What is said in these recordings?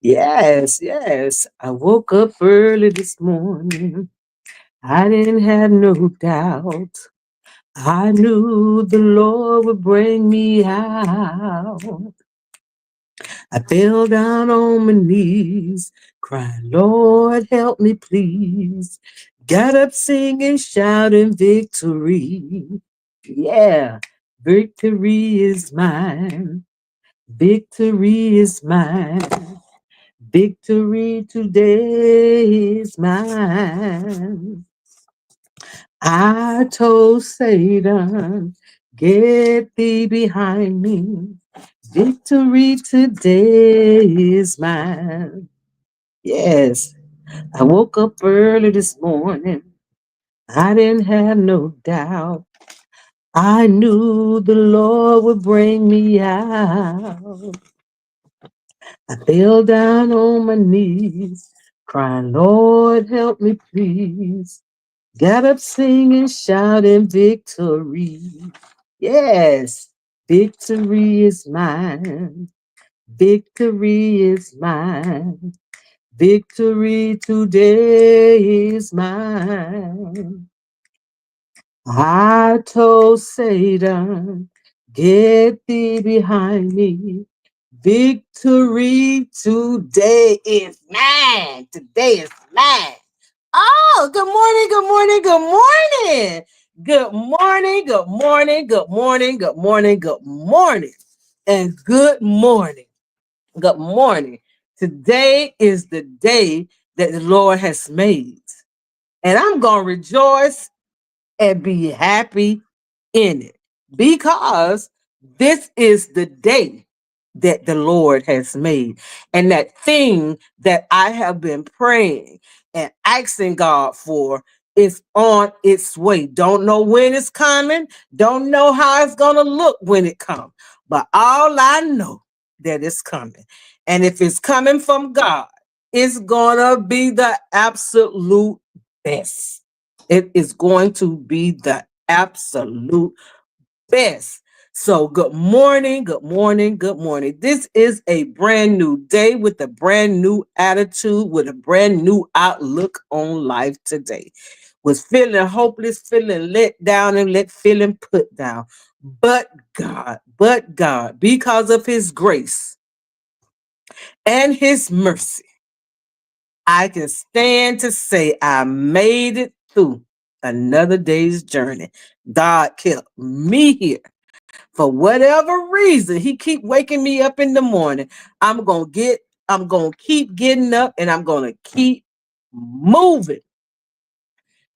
Yes, yes. I woke up early this morning. I didn't have no doubt. I knew the Lord would bring me out. I fell down on my knees, crying, Lord, help me, please. Got up singing, shouting victory. Yeah, victory is mine. Victory is mine. Victory today is mine. I told Satan, get thee behind me. Victory today is mine. Yes, I woke up early this morning. I didn't have no doubt. I knew the Lord would bring me out. I fell down on my knees, crying, Lord, help me, please. Got up singing, shouting victory. Yes, victory is mine. Victory is mine. Victory today is mine. I told Satan, get thee behind me. Victory today is mine. Today is mine. Oh, good morning, good morning, good morning. Good morning, good morning, good morning, good morning, good morning, and good morning. Good morning. Today is the day that the Lord has made, and I'm going to rejoice and be happy in it because this is the day that the Lord has made. And that thing that I have been praying and asking God for is on its way. Don't know when it's coming, don't know how it's going to look when it comes, but all I know that it's coming. And if it's coming from God, it's going to be the absolute best. It is going to be the absolute best. So, good morning, good morning, good morning. This is a brand new day with a brand new attitude, with a brand new outlook on life today. Was feeling hopeless, feeling let down, and feeling put down. But God, because of his grace and his mercy, I can stand to say I made it through another day's journey. God kept me here. For whatever reason, he keep waking me up in the morning. I'm gonna keep getting up and I'm gonna keep moving.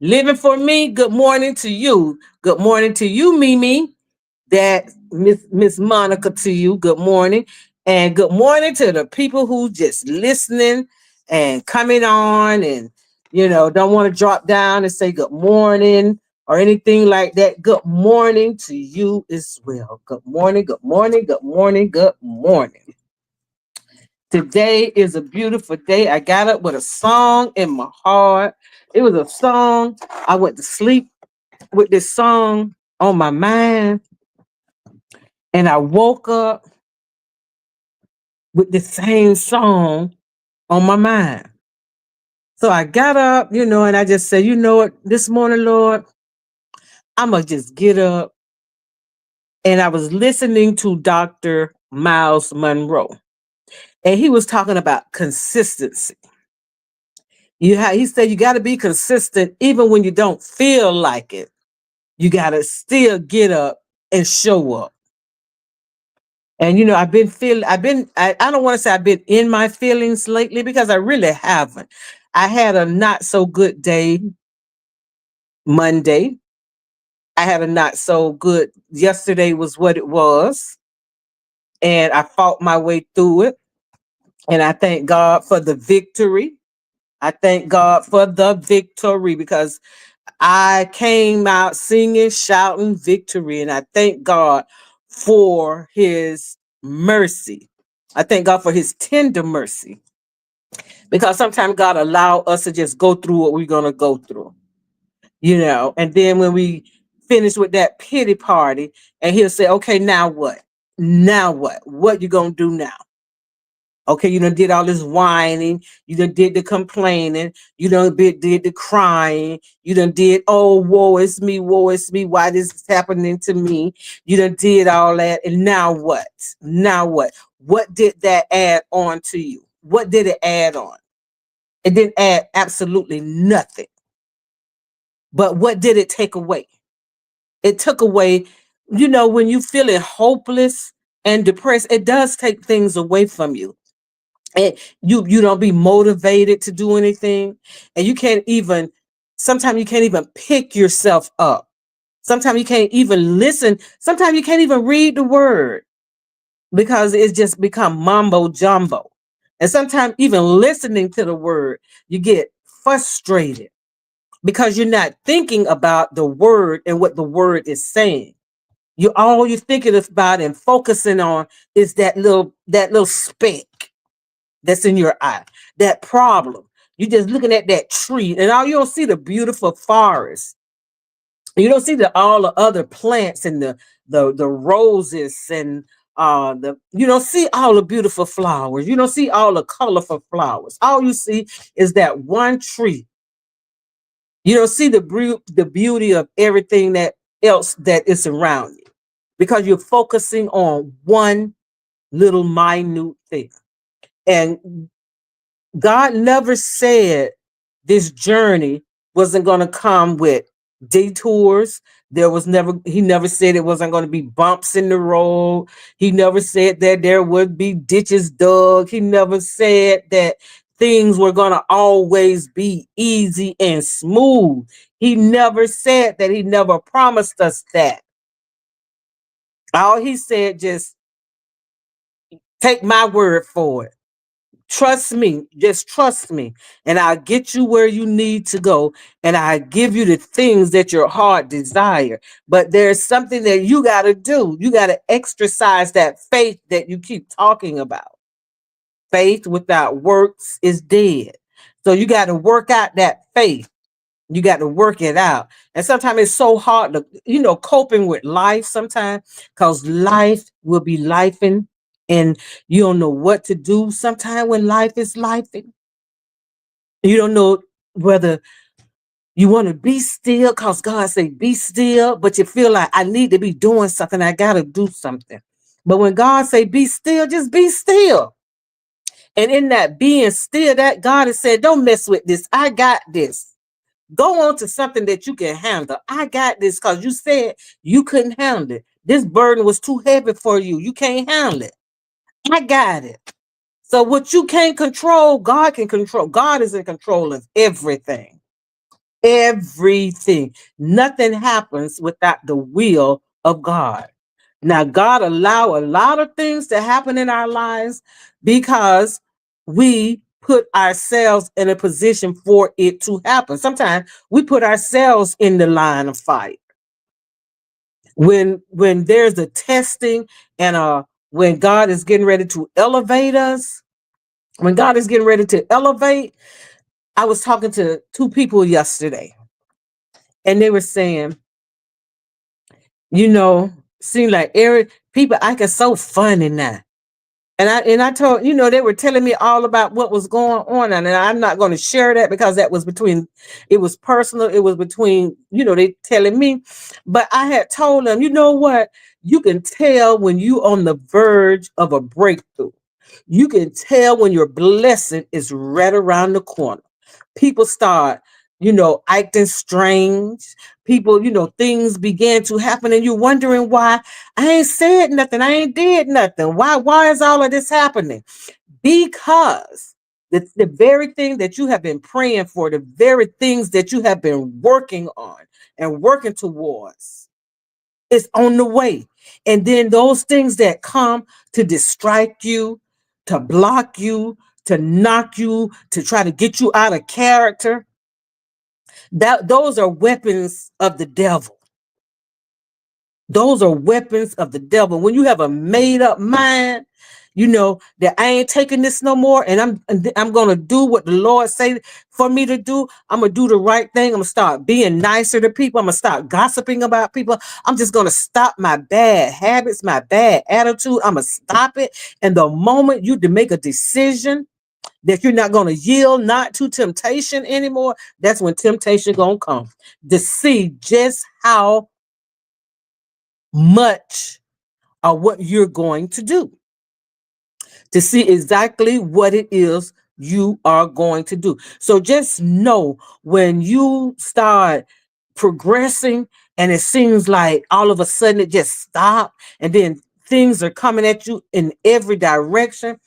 Living for me. Good morning to you. Good morning to you, Mimi. That Miss Monica to you. Good morning. And good morning to the people who just listening and coming on and don't want to drop down and say good morning or anything like that. Good morning to you as well. Good morning, good morning, good morning, good morning. Today is a beautiful day. I got up with a song in my heart. It was a song. I went to sleep with this song on my mind, and I woke up with the same song on my mind. So I got up, and I just said, you know what, this morning, Lord, I'm going to just get up. And I was listening to Dr. Miles Monroe, and he was talking about consistency. He said you got to be consistent even when you don't feel like it. You got to still get up and show up. And I don't want to say I've been in my feelings lately because I really haven't. I had a not so good day Monday. I had a not so good yesterday was what it was. And I fought my way through it. And I thank God for the victory. I thank God for the victory because I came out singing, shouting victory. And I thank God for his mercy. I thank God for his tender mercy. Because sometimes God allow us to just go through what we're going to go through, and then when we finish with that pity party, and he'll say, okay, now what? Now what? What you going to do now? Okay, you done did all this whining, you done did the complaining, you did the crying, you done did, oh, woe is me, why this is happening to me. You done did all that, and now what? Now what? What did that add on to you? What did it add on? It didn't add absolutely nothing. But what did it take away? It took away, when you feeling hopeless and depressed, it does take things away from you. And you don't be motivated to do anything, and you can't even, sometimes you can't even pick yourself up. Sometimes you can't even listen. Sometimes you can't even read the word because it's just become mumbo jumbo. And sometimes even listening to the word, you get frustrated because you're not thinking about the word and what the word is saying. All you're thinking about and focusing on is that little speck that's in your eye, that problem. You're just looking at that tree, and all you don't see the beautiful forest. You don't see all the other plants and the roses and the you don't see all the beautiful flowers. You don't see all the colorful flowers. All you see is that one tree. You don't see the beauty of everything that else that is around you because you're focusing on one little minute thing. And God never said this journey wasn't going to come with detours. He never said it wasn't going to be bumps in the road. He never said that there would be ditches dug. He never said that things were going to always be easy and smooth. He never said that. He never promised us that. All he said, just take my word for it. Trust me, just trust me, and I'll get you where you need to go, and I give you the things that your heart desire. But there's something that you got to do. You got to exercise that faith that you keep talking about. Faith without works is dead. So you got to work out that faith. You got to work it out. And sometimes it's so hard to, coping with life sometimes because life will be lifing and you don't know what to do. Sometimes when life is lifing, you don't know whether you want to be still because God say be still, but you feel like I need to be doing something. I got to do something. But when God say be still, just be still. And in that being still, that God has said, don't mess with this. I got this. Go on to something that you can handle. I got this because you said you couldn't handle it. This burden was too heavy for you. You can't handle it. I got it. So what you can't control, God can control. God is in control of everything. Everything. Nothing happens without the will of God. Now, God allow a lot of things to happen in our lives because we put ourselves in a position for it to happen. Sometimes we put ourselves in the line of fire. When there's a testing and when God is getting ready to elevate us, when God is getting ready to elevate, I was talking to two people yesterday, and they were saying, you know, seem like every people acting so funny now. And I told, they were telling me all about what was going on. And I'm not going to share that because that was it was personal. It was between, they telling me. But I had told them, you know what? You can tell when you on the verge of a breakthrough. You can tell when your blessing is right around the corner. People start, acting strange. People, things began to happen, and you're wondering why. I ain't said nothing. I ain't did nothing. Why is all of this happening? Because the very thing that you have been praying for, the very things that you have been working on and working towards, is on the way. And then those things that come to distract you, to block you, to knock you, to try to get you out of character, those are weapons of the devil. Those are weapons of the devil. When you have a made up mind, that I ain't taking this no more, and I'm gonna do what the Lord say for me to do. I'm gonna do the right thing. I'm gonna start being nicer to people. I'm gonna start gossiping about people. I'm just gonna stop my bad habits, my bad attitude. I'm gonna stop it. And the moment you to make a decision that you're not gonna yield not to temptation anymore, that's when temptation gonna come to see just how much or what you're going to do, to see exactly what it is you are going to do. So just know when you start progressing and it seems like all of a sudden it just stopped and then things are coming at you in every direction,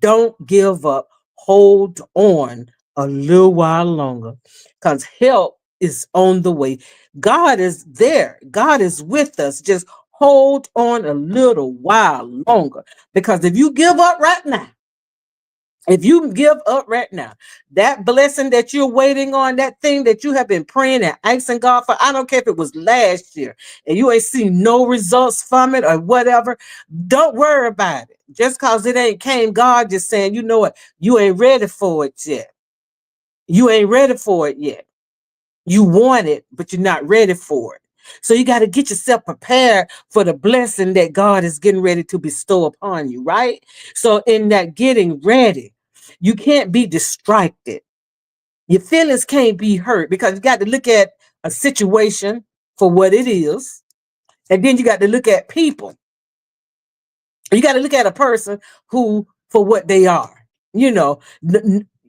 don't give up. Hold on a little while longer because help is on the way. God is there. God is with us. Just hold on a little while longer because if you give up right now, if you give up right now, that blessing that you're waiting on, that thing that you have been praying and asking God for, I don't care if it was last year and you ain't seen no results from it or whatever, don't worry about it. Just because it ain't came, God just saying, you know what, you ain't ready for it yet. You ain't ready for it yet. You want it, but you're not ready for it. So you got to get yourself prepared for the blessing that God is getting ready to bestow upon you, right? So in that getting ready, you can't be distracted. Your feelings can't be hurt because you got to look at a situation for what it is. And then you got to look at people. You got to look at a person who for what they are, you know,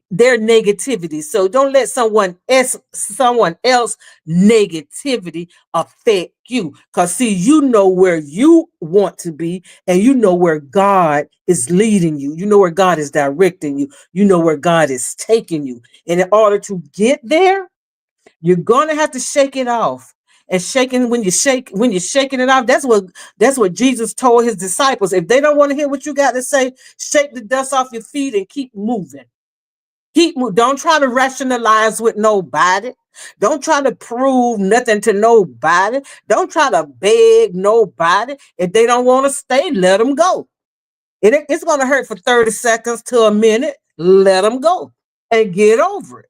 their negativity. So don't let someone else negativity affect you. Cause see, you know where you want to be, and you know where God is leading you. You know where God is directing you. You know where God is taking you. And in order to get there, you're gonna have to shake it off. And shaking when you're shaking it off, that's what Jesus told his disciples. If they don't want to hear what you got to say, shake the dust off your feet and keep moving. Don't try to rationalize with nobody. Don't try to prove nothing to nobody. Don't try to beg nobody. If they don't want to stay, let them go. It's gonna hurt for 30 seconds to a minute. Let them go and get over it.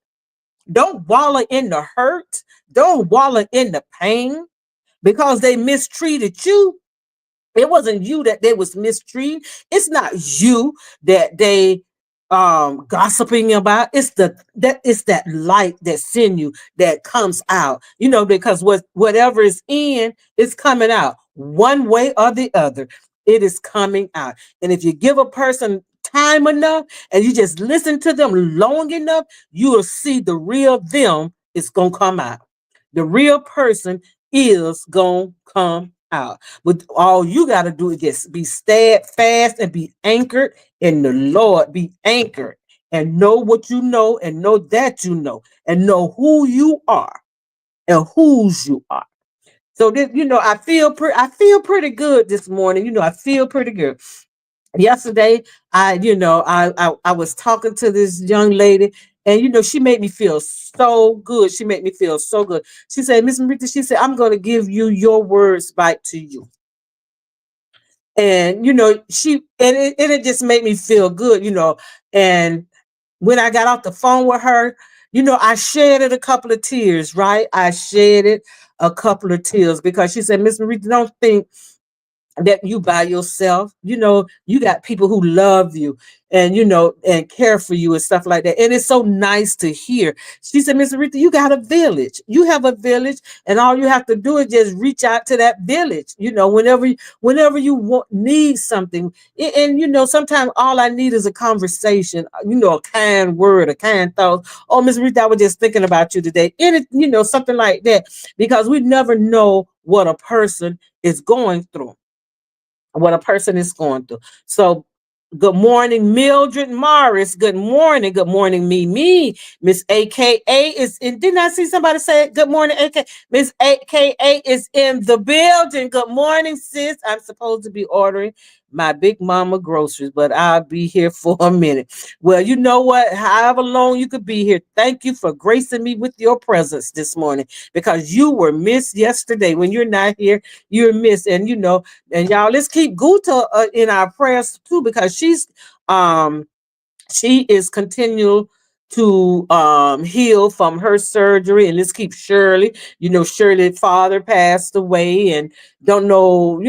Don't wallow in the hurt. Don't wallow in the pain because they mistreated you. It wasn't you that they was mistreated. It's not you that they gossiping about. It's that light that's in you that comes out. Because whatever is in is coming out. One way or the other, it is coming out. And if you give a person time enough and you just listen to them long enough, you will see the real them is gonna come out. The real person is gonna come out. But all you got to do is just be steadfast and be anchored in the Lord. Be anchored and know what you know and know that you know and know who you are and whose you are. So this, I feel pretty good this morning. I feel pretty good. Yesterday, I was talking to this young lady, and she made me feel so good. She made me feel so good. She said, Miss Marita, she said, I'm going to give you your words back to you. And it just made me feel good. And when I got off the phone with her, I shedded a couple of tears, right? I shedded a couple of tears because she said, Miss Marita, don't think that you by yourself. You got people who love you and care for you and stuff like that. And it's so nice to hear. She said, Miss Aretha, you got a village. You have a village, and all you have to do is just reach out to that village. Whenever you need something. And sometimes all I need is a conversation, a kind word, a kind thought. Oh, Miss Aretha, I was just thinking about you today. And something like that. Because we never know what a person is going through. So, good morning, Mildred Morris. Good morning. Good morning, me. Miss AKA is in. Didn't I see somebody say good morning, AKA? Miss AKA is in the building. Good morning, sis. I'm supposed to be ordering my big mama groceries, but I'll be here for a minute. Well, you know what? However long you could be here, thank you for gracing me with your presence this morning because you were missed yesterday. When you're not here, you're missed. And and y'all, let's keep Guta in our prayers too because um she is continual to heal from her surgery, and let's keep Shirley. Shirley father passed away and don't know,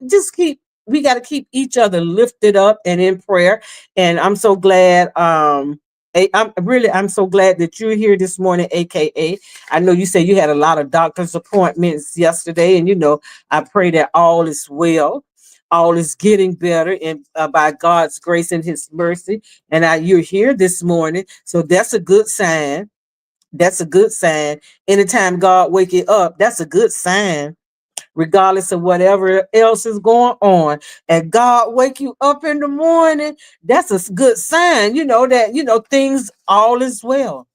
just keep we got to keep each other lifted up and in prayer. And I'm so glad I'm so glad that you're here this morning, aka I know you said you had a lot of doctor's appointments yesterday, and I pray that all is well, all is getting better, and by God's grace and his mercy. And you're here this morning, so that's a good sign. That's a good sign. Anytime God wake you up, that's a good sign, regardless of whatever else is going on. And God wake you up in the morning, that's a good sign. That things all is well.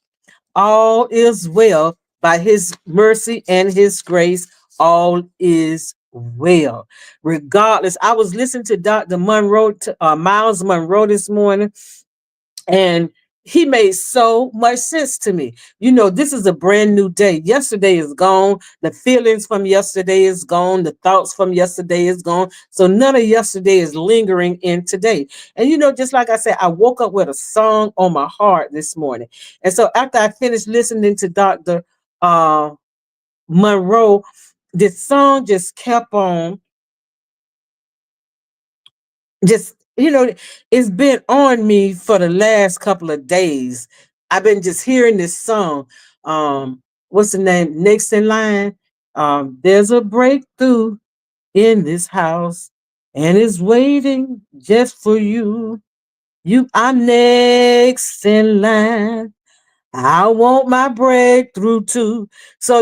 All is well by his mercy and his grace. All is well. Regardless, I was listening to Dr. Monroe, Miles Monroe this morning, and he made so much sense to me. This is a brand new day. Yesterday is gone. The feelings from yesterday is gone. The thoughts from yesterday is gone. So none of yesterday is lingering in today. And just like I said, I woke up with a song on my heart this morning. And so after I finished listening to Dr. Monroe, this song just kept on just it's been on me for the last couple of days. I've been just hearing this song. What's the name? Next in line. There's a breakthrough in this house, and it's waiting just for you. You are next in line. I want my breakthrough too. So,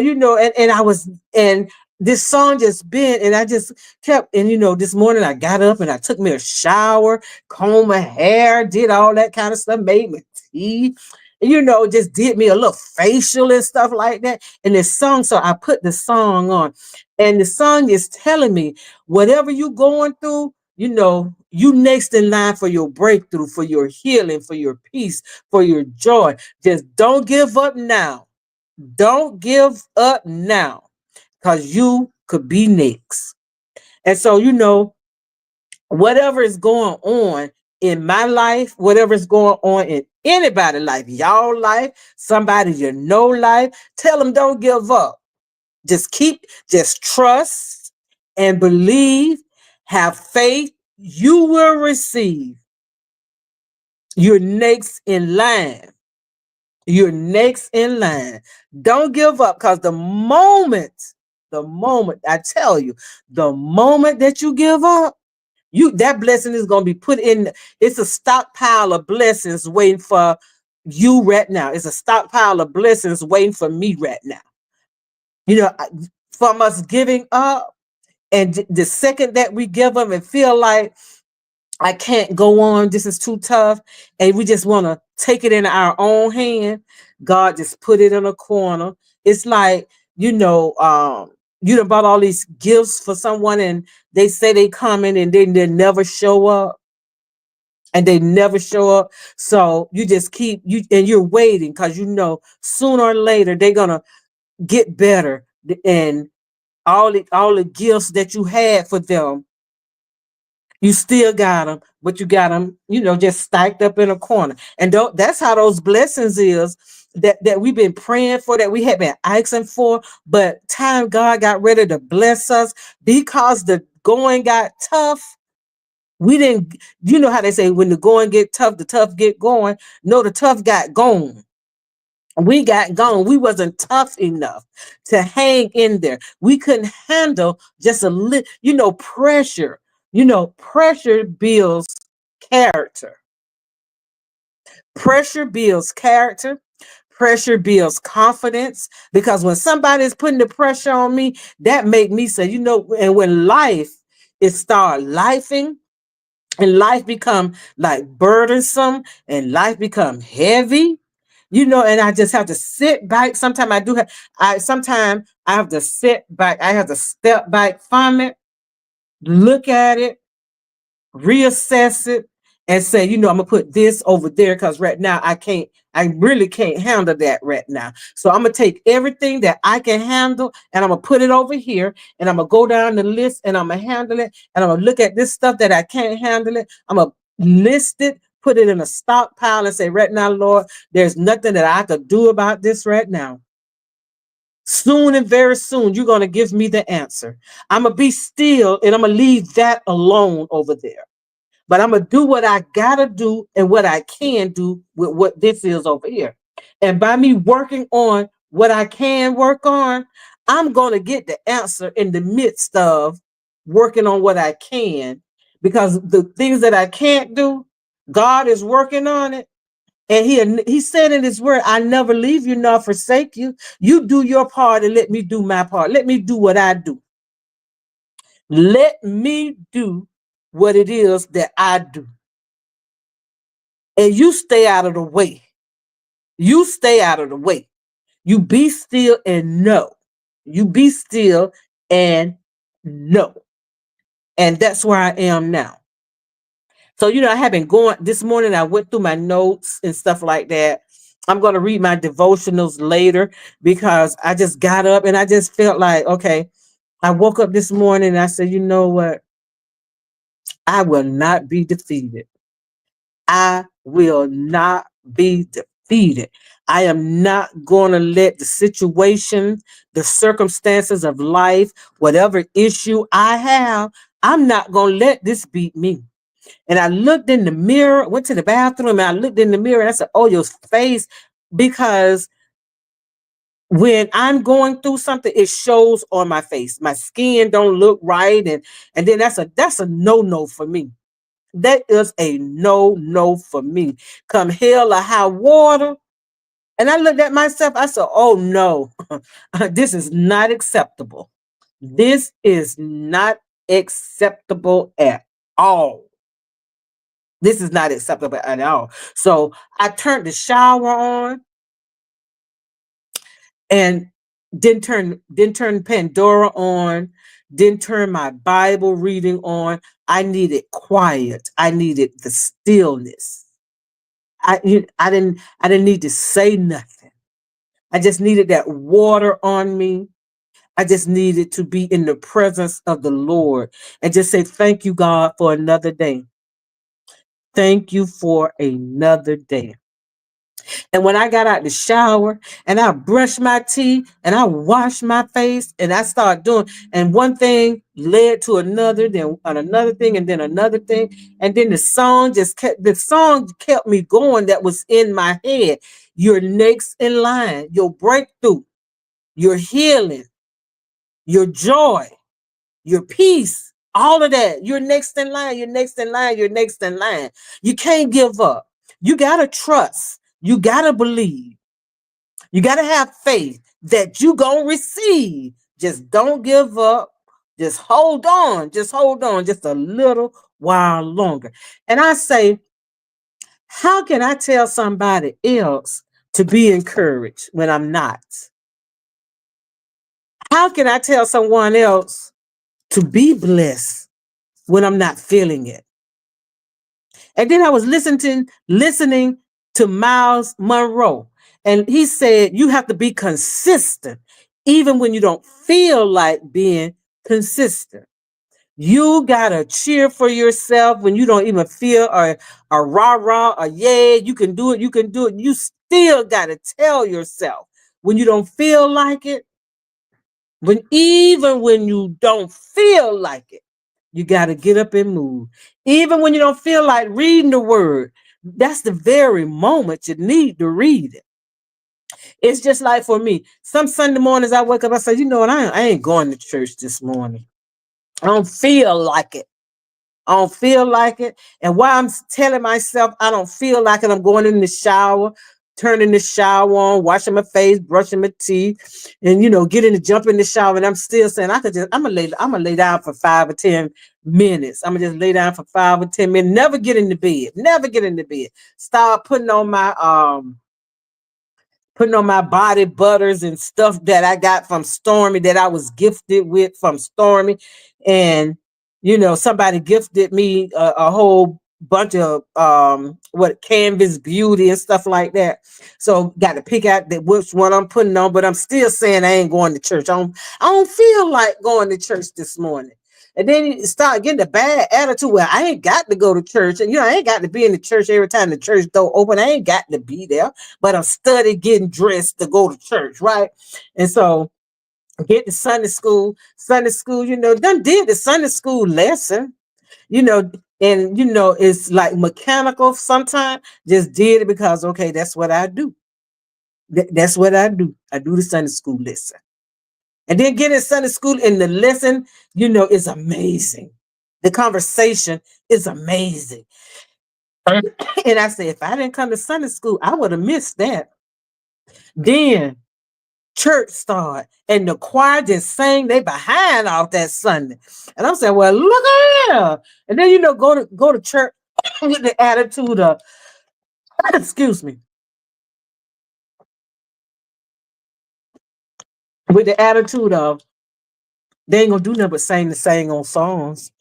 and this song just been, and I just kept, and this morning I got up and I took me a shower, combed my hair, did all that kind of stuff, made my tea, and, just did me a little facial and stuff like that. And this song, so I put the song on, and the song is telling me whatever you going through, you next in line for your breakthrough, for your healing, for your peace, for your joy. Just don't give up now. Don't give up now because you could be next. And so, whatever is going on in my life, whatever is going on in anybody's life, y'all life, somebody life, tell them don't give up. Just trust and believe, have faith, you will receive. You're next in line. You're next in line. Don't give up because the moment I tell you, the moment that you give up, that blessing is going to be put in. It's a stockpile of blessings waiting for you right now. It's a stockpile of blessings waiting for me right now. From us giving up, and the second that we give up and feel like I can't go on, this is too tough, and we just want to take it in our own hand, God just put it in a corner. It's like, you done bought all these gifts for someone and they say they coming and then they never show up. And they never show up. So you just you're waiting because sooner or later they're gonna get better. And all the gifts that you had for them, you still got them, but you got them, just stacked up in a corner. And that's how those blessings is that we've been praying for, that we have been asking for. But time God got ready to bless us because the going got tough. We didn't, how they say when the going get tough, the tough get going. No, the tough got gone. We got gone. We wasn't tough enough to hang in there. We couldn't handle just a little, pressure. Pressure builds character. Pressure builds character. Pressure builds confidence, because when somebody is putting the pressure on me, that make me say, and when life it start lifing, and life become like burdensome, and life become heavy, and I just have to sit back. Sometimes sometimes I have to sit back. I have to step back from it, look at it, reassess it, and say, I'm gonna put this over there because right now I really can't handle that right now. So I'm gonna take everything that I can handle and I'm gonna put it over here and I'm gonna go down the list and I'm gonna handle it and I'm gonna look at this stuff that I can't handle it. I'm gonna list it, put it in a stockpile and say, right now, Lord, there's nothing that I could do about this right now. Soon and very soon, you're going to give me the answer. I'm going to be still and I'm going to leave that alone over there. But I'm going to do what I got to do and what I can do with what this is over here. And by me working on what I can work on, I'm going to get the answer in the midst of working on what I can. Because the things that I can't do, God is working on it. And he said in his word, I never leave you nor forsake you. You do your part and let me do my part. Let me do what I do. Let me do what it is that I do. And you stay out of the way. You stay out of the way. You be still and know. You be still and know. And that's where I am now. So, I have been going this morning. I went through my notes and stuff like that. I'm going to read my devotionals later because I just got up and I just felt like, okay, I woke up this morning and I said, you know what? I will not be defeated. I will not be defeated. I am not going to let the situation, the circumstances of life, whatever issue I have, I'm not going to let this beat me. And I looked in the mirror, went to the bathroom, and I looked in the mirror and I said, oh, your face, because when I'm going through something, it shows on my face. My skin don't look right. And then that's a no for me. That is a no for me. Come hell or high water. And I looked at myself, I said, oh no, this is not acceptable. This is not acceptable at all. This is not acceptable at all. So I turned the shower on and didn't turn Pandora on, didn't turn my Bible reading on. I needed quiet. I needed the stillness. I didn't need to say nothing. I just needed that water on me. I just needed to be in the presence of the Lord and just say, thank you, God, for another day. Thank you for another day. And when I got out the shower and I brushed my teeth and I washed my face and I started doing, and one thing led to another, then another thing, and then another thing. And then the song kept me going that was in my head. You're next in line, your breakthrough, your healing, your joy, your peace, all of that. You're next in line, you're next in line, you're next in line. You can't give up. You got to trust. You got to believe. You got to have faith that you going to receive. Just don't give up. Just hold on. Just hold on just a little while longer. And I say, how can I tell somebody else to be encouraged when I'm not? How can I tell someone else to be blessed when I'm not feeling it? And then I was listening to Miles Monroe, and he said you have to be consistent even when you don't feel like being consistent. You gotta cheer for yourself when you don't even feel a rah-rah, a yeah, you can do it, you can do it. You still gotta tell yourself when you don't feel like it, even when you don't feel like it, you got to get up and move. Even when you don't feel like reading the word, that's the very moment you need to read it. It's just like for me, some Sunday mornings I wake up, I say, you know what, I ain't going to church this morning. I don't feel like it. I don't feel like it. And while I'm telling myself I don't feel like it, I'm going in the shower, turning the shower on, washing my face, brushing my teeth, and getting to jump in the shower. And I'm still saying I'm gonna lay down for 5 or 10 minutes. I'm gonna just lay down for 5 or 10 minutes. Never get in the bed. Never get in the bed. Start putting on my body butters and stuff that I got from Stormy, that I was gifted with from Stormy. And Somebody gifted me a whole bunch of what canvas beauty and stuff like that. So got to pick out that which one I'm putting on, but I'm still saying I ain't going to church. I don't feel like going to church this morning. And then you start getting a bad attitude. Well, I ain't got to go to church. And I ain't got to be in the church every time the church door open. I ain't got to be there, but I'm studying getting dressed to go to church, right? And so get to Sunday school. Sunday school, done did the Sunday school lesson, you know, and it's like mechanical sometimes. Just did it because okay, that's what I do. That's what I do. I do the Sunday school lesson. And then get in Sunday school and the lesson, is amazing. The conversation is amazing. And I said, if I didn't come to Sunday school, I would have missed that. Then church start and the choir just sang they behind off that Sunday. And I'm saying, well, look at here. And then go to church with the attitude of excuse me, with the attitude of they ain't gonna do nothing but sing the same old songs.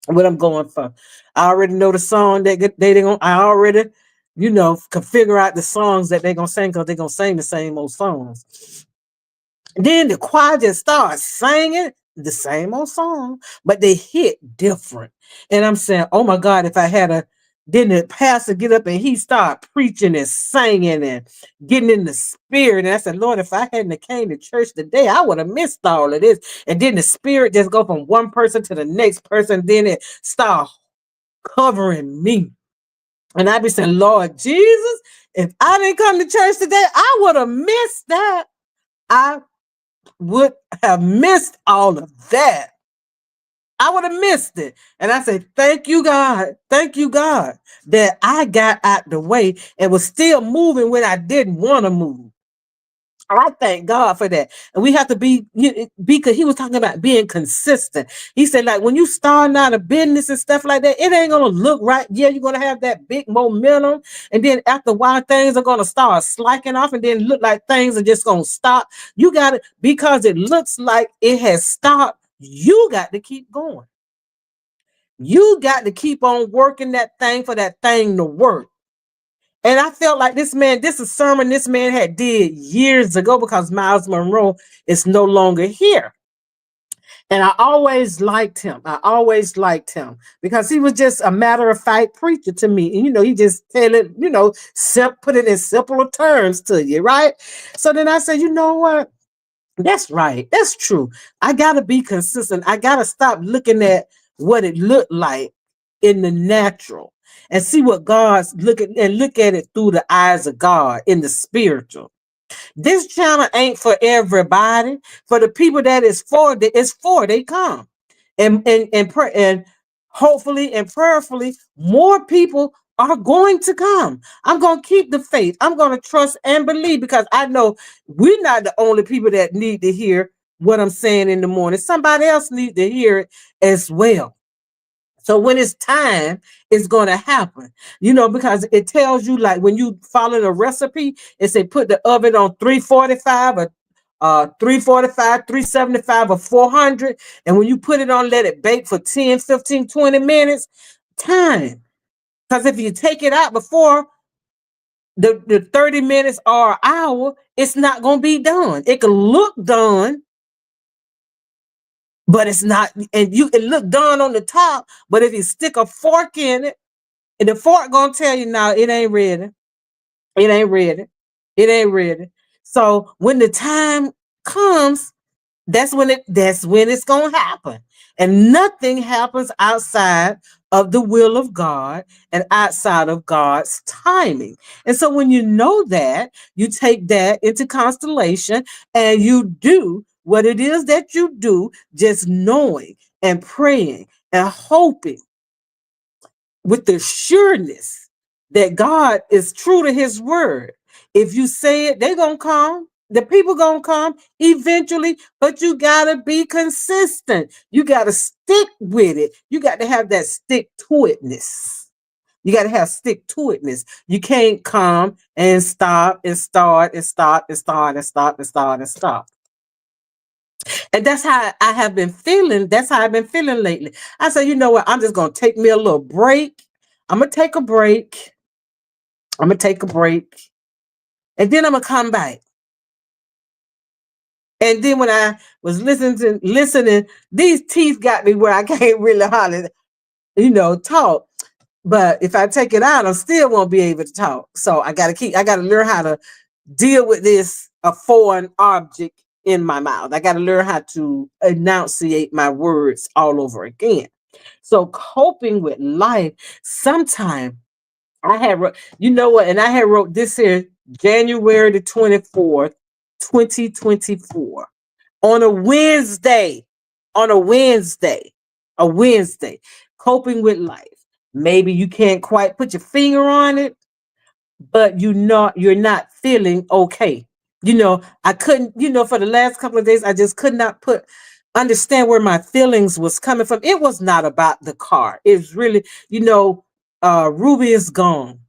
What I'm going for. I already know the song that they gonna I already, can figure out the songs that they're gonna sing because they're gonna sing the same old songs. Then the choir just starts singing the same old song, but they hit different. And I'm saying, oh my God, if I had then the pastor get up and he start preaching and singing and getting in the spirit. And I said, Lord, if I hadn't came to church today, I would have missed all of this. And then the spirit just go from one person to the next person. Then it start covering me. And I be saying, Lord Jesus, if I didn't come to church today, I would have missed that. I would have missed all of that. I would have missed it. And I say, thank you, God. Thank you, God, that I got out the way and was still moving when I didn't want to move. I thank God for that. And we have to because he was talking about being consistent. He said, like, when you starting out a business and stuff like that, it ain't going to look right. Yeah, you're going to have that big momentum. And then after a while, things are going to start slacking off and then look like things are just going to stop. You got it because it looks like it has stopped. You got to keep going. You got to keep on working that thing for that thing to work. And I felt like this is a sermon this man had did years ago because Miles Monroe is no longer here. And I always liked him. I always liked him because he was just a matter of fact preacher to me. And, he just tell it, put it in simpler terms to you, right? So then I said, you know what? That's right. That's true. I got to be consistent. I got to stop looking at what it looked like in the natural and see what God's looking and look at it through the eyes of God in the spiritual. This channel ain't for everybody. For the people that it's for, they come. And hopefully and prayerfully, more people are going to come. I'm going to keep the faith. I'm going to trust and believe because I know we're not the only people that need to hear what I'm saying in the morning. Somebody else needs to hear it as well. So when it's time, it's going to happen, because it tells you like when you follow the recipe, it say put the oven on 345 or 345, 375 or 400. And when you put it on, let it bake for 10, 15, 20 minutes, time. Because if you take it out before the 30 minutes or an hour, it's not going to be done. It can look done, but it's not, and it look done on the top, but if you stick a fork in it, and the fork gonna tell you now it ain't ready. It ain't ready. It ain't ready. So when the time comes, that's when it's gonna happen. And nothing happens outside of the will of God and outside of God's timing. And so when you know that, you take that into constellation and you do what it is that you do, just knowing and praying and hoping with the sureness that God is true to his word. If you say it, they're going to come. The people going to come eventually, but you got to be consistent. You got to stick with it. You got to have that stick to itness. You got to have stick to itness. You can't come and stop and start and stop and start and stop and start and stop. And that's how I have been feeling. That's how I've been feeling lately. I said, you know what? I'm just going to take me a little break. I'm going to take a break. I'm going to take a break. And then I'm going to come back. And then when I was listening, these teeth got me where I can't really hardly, talk. But if I take it out, I still won't be able to talk. So I gotta learn how to deal with this a foreign object in my mouth. I gotta learn how to enunciate my words all over again. So coping with life, sometime I had you know what, and I had wrote this here January the 24th, 2024 on a Wednesday, on a Wednesday, a Wednesday, coping with life. Maybe you can't quite put your finger on it, but you're not feeling okay. I couldn't, for the last couple of days, I just could not understand where my feelings was coming from. It was not about the car. It's really, Ruby is gone.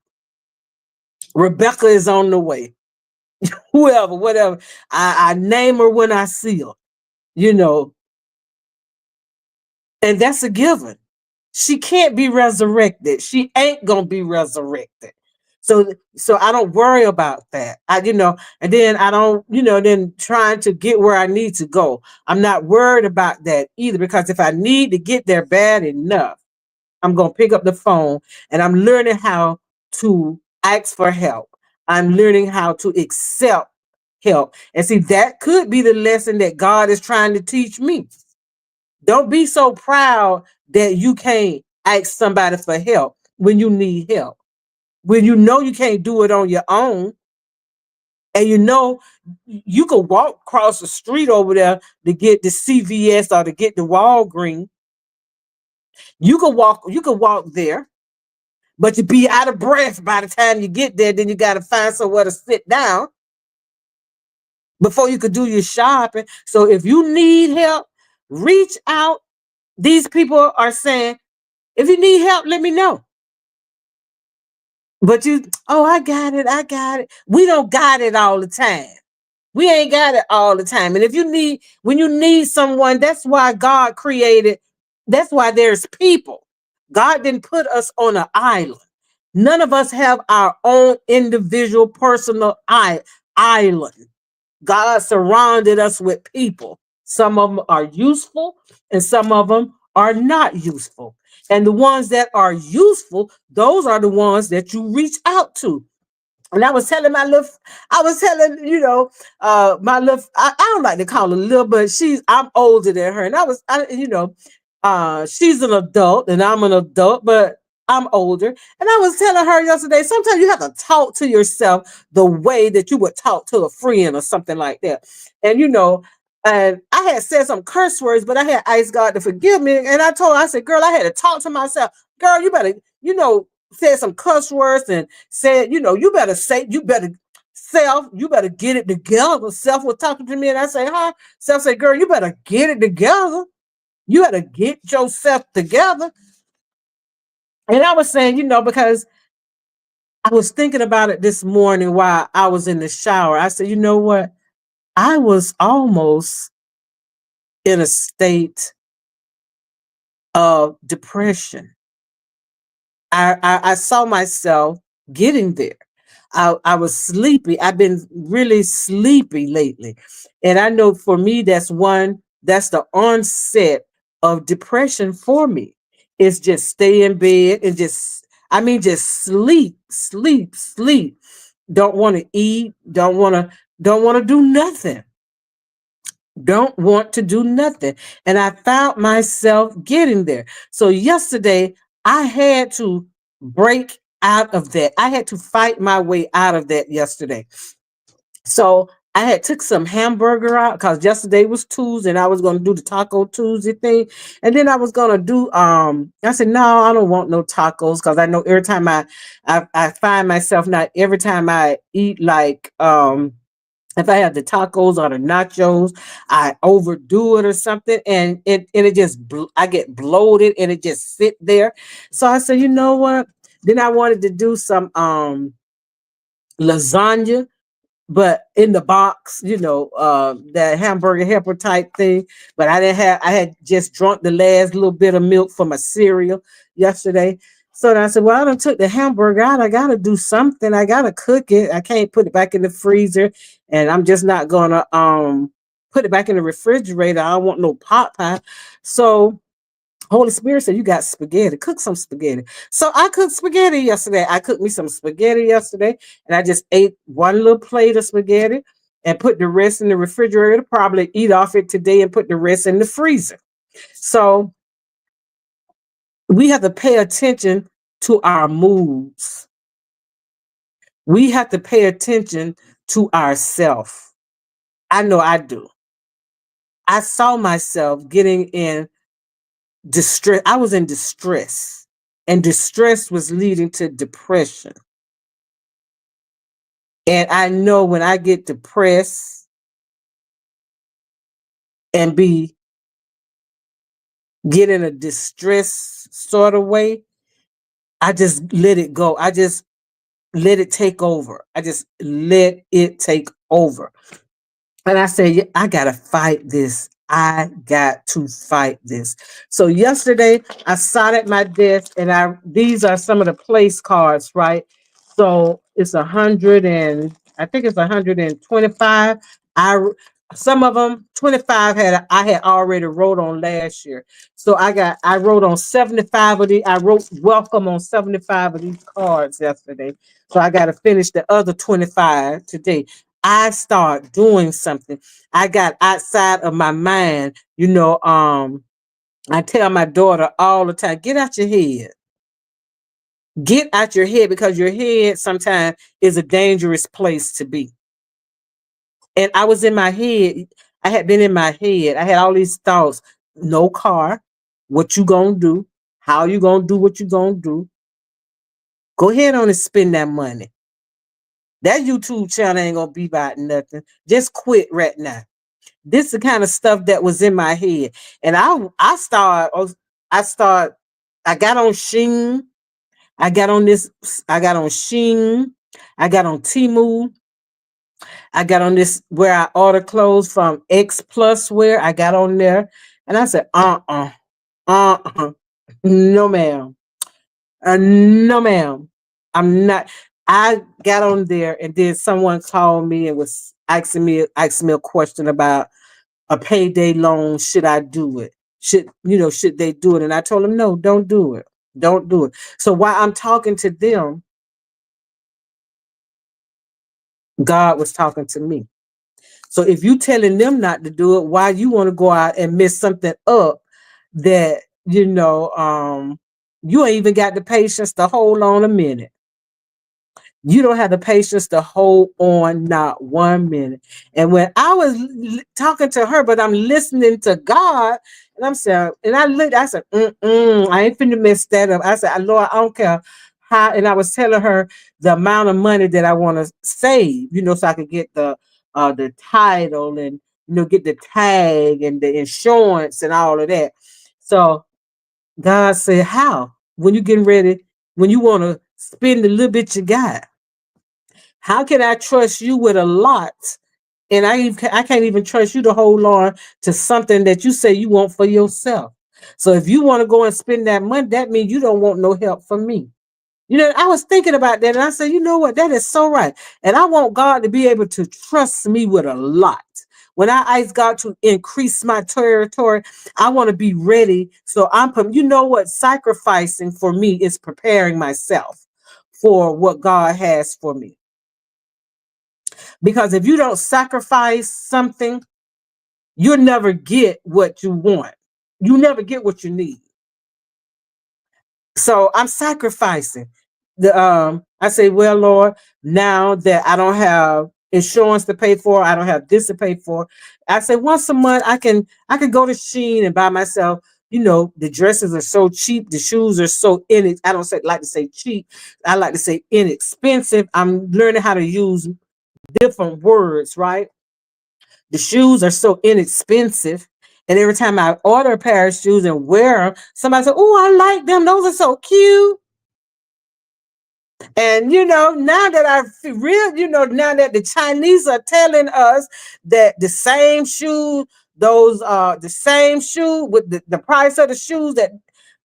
Rebecca is on the way. Whoever, whatever. I name her when I see her, you know, and that's a given. She can't be resurrected. She ain't gonna be resurrected. So I don't worry about that. And then I don't, then trying to get where I need to go. I'm not worried about that either, because if I need to get there bad enough, I'm gonna pick up the phone, and I'm learning how to ask for help. I'm learning how to accept help. And see, that could be the lesson that God is trying to teach me. Don't be so proud that you can't ask somebody for help when you need help. When you know you can't do it on your own, and you could walk across the street over there to get the CVS or to get the Walgreens. You could walk there, but you be out of breath by the time you get there. Then you got to find somewhere to sit down before you could do your shopping. So if you need help, reach out. These people are saying, if you need help, let me know. But I got it. I got it. We don't got it all the time. We ain't got it all the time. And when you need someone, that's why God created, that's why there's people. God didn't put us on an island. None of us have our own individual personal island. God surrounded us with people. Some of them are useful and some of them are not useful. And the ones that are useful, those are the ones that you reach out to. And I was telling, my little, I don't like to call her little, but I'm older than her. And she's an adult and I'm an adult, but I'm older. And I was telling her yesterday, sometimes you have to talk to yourself the way that you would talk to a friend or something like that. And, and I had said some curse words, but I had asked God to forgive me. And I said, girl, I had to talk to myself. Girl, you better, said some cuss words and said, you better you better get it together. Self was talking to me and I say, huh? Self said, girl, you better get it together. You better get yourself together. And I was saying, because I was thinking about it this morning while I was in the shower. I said, you know what? I was almost in a state of depression. I saw myself getting there. I was sleepy. I've been really sleepy lately. And I know for me, that's the onset of depression for me. It's just stay in bed and just sleep, sleep, sleep. Don't want to eat, don't want to do nothing. Don't want to do nothing. And I found myself getting there. So yesterday, I had to break out of that. I had to fight my way out of that yesterday. So I had took some hamburger out because yesterday was Tuesday and I was going to do the Taco Tuesday thing. And then I was going to do, I said, no, I don't want no tacos because I know every time I find myself, not every time I eat like, if I have the tacos or the nachos, I overdo it or something, and it just I get bloated and it just sit there. So I said, you know what? Then I wanted to do some lasagna but in the box, that hamburger helper type thing. But I had just drunk the last little bit of milk for my cereal yesterday. So then I said, well, I done took the hamburger out. I got to do something. I got to cook it. I can't put it back in the freezer. And I'm just not going to put it back in the refrigerator. I don't want no pot pie. So Holy Spirit said, you got spaghetti. Cook some spaghetti. So I cooked spaghetti yesterday. I cooked me some spaghetti yesterday, and I just ate one little plate of spaghetti and put the rest in the refrigerator. Probably eat off it today and put the rest in the freezer. So we have to pay attention to our moods. We have to pay attention to ourselves. I know I do. I saw myself getting in distress. I was in distress, and distress was leading to depression. And I know when I get depressed and get in a distress sort of way, I just let it go. I just let it take over. I just let it take over. And I said, "Yeah, I got to fight this. I got to fight this." So yesterday I sat at my desk, and these are some of the place cards, right? So it's 100, and I think it's 125. I Some of them 25 I had already wrote on last year. So I wrote on 75 of these. I wrote welcome on 75 of these cards yesterday. So I got to finish the other 25 today. I start doing something. I got outside of my mind. I tell my daughter all the time, get out your head. Get out your head, because your head sometimes is a dangerous place to be. And I was in my head. I had been in my head. I had all these thoughts. No car. What you gonna do? How you gonna do what you gonna do? Go ahead on and spend that money. That YouTube channel ain't gonna be about nothing. Just quit right now. This is the kind of stuff that was in my head. And I start I got on Sheen. I got on Sheen. I got on Temu. I got on this where I order clothes from X Plus Wear. I got on there, and I said, no ma'am. No ma'am. I'm not. I got on there, and then someone called me and was asking me a question about a payday loan. Should I do it? Should they do it? And I told them, no, don't do it. Don't do it. So while I'm talking to them, God was talking to me. So if you telling them not to do it, why you want to go out and mess something up that, you ain't even got the patience to hold on a minute. You don't have the patience to hold on not 1 minute. And when I was talking to her, but I'm listening to God, and I'm saying, and I said, I ain't finna mess that up. I said, Lord, I don't care how. And I was telling her the amount of money that I want to save, so I could get the title and get the tag and the insurance and all of that. So God said, how? When you getting ready, when you want to spend the little bit you got. How can I trust you with a lot? And I can't even trust you to hold on to something that you say you want for yourself. So if you want to go and spend that money, that means you don't want no help from me. I was thinking about that, and I said, you know what? That is so right. And I want God to be able to trust me with a lot. When I ask God to increase my territory, I want to be ready. So sacrificing for me is preparing myself for what God has for me. Because if you don't sacrifice something, you'll never get what you want. You never get what you need. So I'm sacrificing. I say, well, Lord, now that I don't have insurance to pay for, I don't have this to pay for. I say once a month I can go to Shein and buy myself. The dresses are so cheap, the shoes are so I don't like to say cheap. I like to say inexpensive. I'm learning how to use different words, right? The shoes are so inexpensive. And every time I order a pair of shoes and wear them, somebody says, oh, I like them. Those are so cute. And now that I feel real, now that the Chinese are telling us that the same shoe, those the same shoe with the price of the shoes that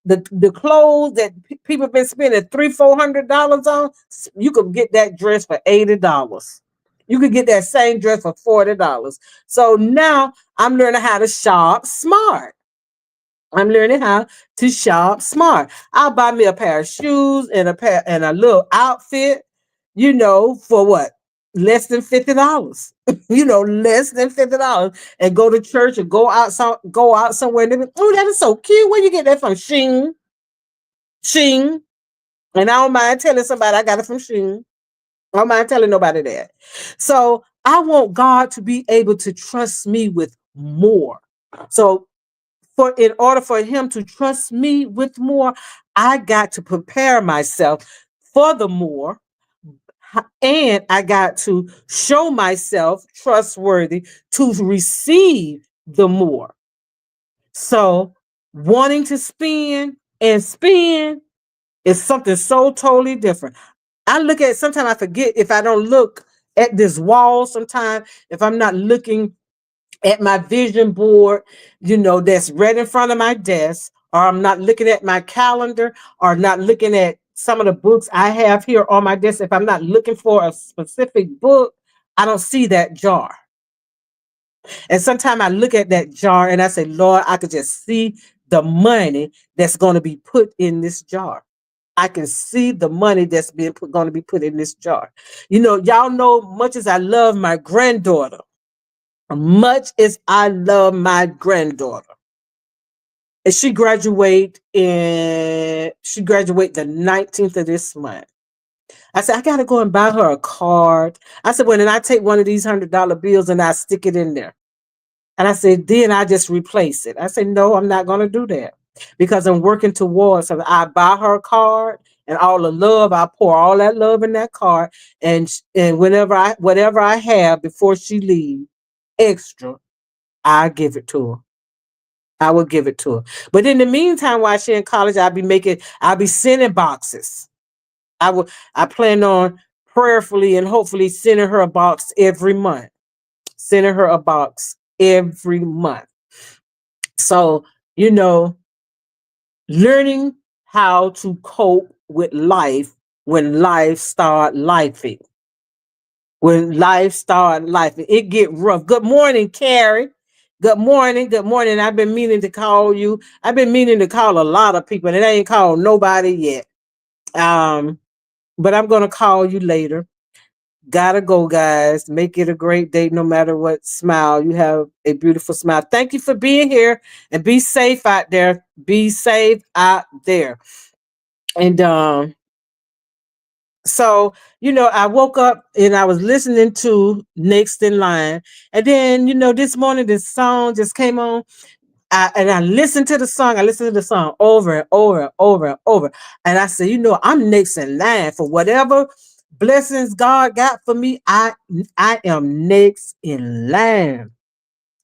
the clothes that people have been spending $300-400 on, you could get that dress for $80. You could get that same dress for $40. So now I'm learning how to shop smart. I'm learning how to shop smart. I'll buy me a pair of shoes and a little outfit, for what? Less than $50. Less than $50. And go to church or go out somewhere. And oh, that is so cute. Where you get that from? Shing. Shing. And I don't mind telling somebody I got it from Shing. I don't mind telling nobody that. So I want God to be able to trust me with more. So for in order for him to trust me with more, I got to prepare myself for the more, and I got to show myself trustworthy to receive the more. So wanting to spend is something so totally different. I look at sometimes I forget if I don't look at this wall sometimes, if I'm not looking at my vision board, that's right in front of my desk, or I'm not looking at my calendar, or not looking at some of the books I have here on my desk. If I'm not looking for a specific book, I don't see that jar. And sometimes I look at that jar and I say, Lord, I could just see the money that's going to be put in this jar. I can see the money that's going to be put in this jar. Y'all know, much as I love my granddaughter, much as I love my granddaughter, and she graduate the 19th of this month. I said, I gotta go and buy her a card. I said, well, then I take one of these $100 bills and I stick it in there. And I said, then I just replace it. I said, no, I'm not gonna do that because I'm working towards her. I buy her a card and all the love, I pour all that love in that card, and whatever I have before she leaves, extra, I give it to her. I will give it to her. But in the meantime, while she's in college, I'll be sending boxes. I plan on prayerfully and hopefully sending her a box every month. Sending her a box every month. So, learning how to cope with life when life start lifing. When life start life, it get rough. Good morning, Carrie. Good morning. Good morning. I've been meaning to call you. I've been meaning to call a lot of people, and I ain't called nobody yet. Um, but I'm gonna call you later. Gotta go, guys. Make it a great day, no matter what. Smile. You have a beautiful smile. Thank you for being here, and be safe out there. Be safe out there. And so, I woke up and I was listening to Next in Line. And then, this morning, this song just came on. And I listened to the song. I listened to the song over and over and over and over. And I said, I'm next in line for whatever blessings God got for me. I am next in line.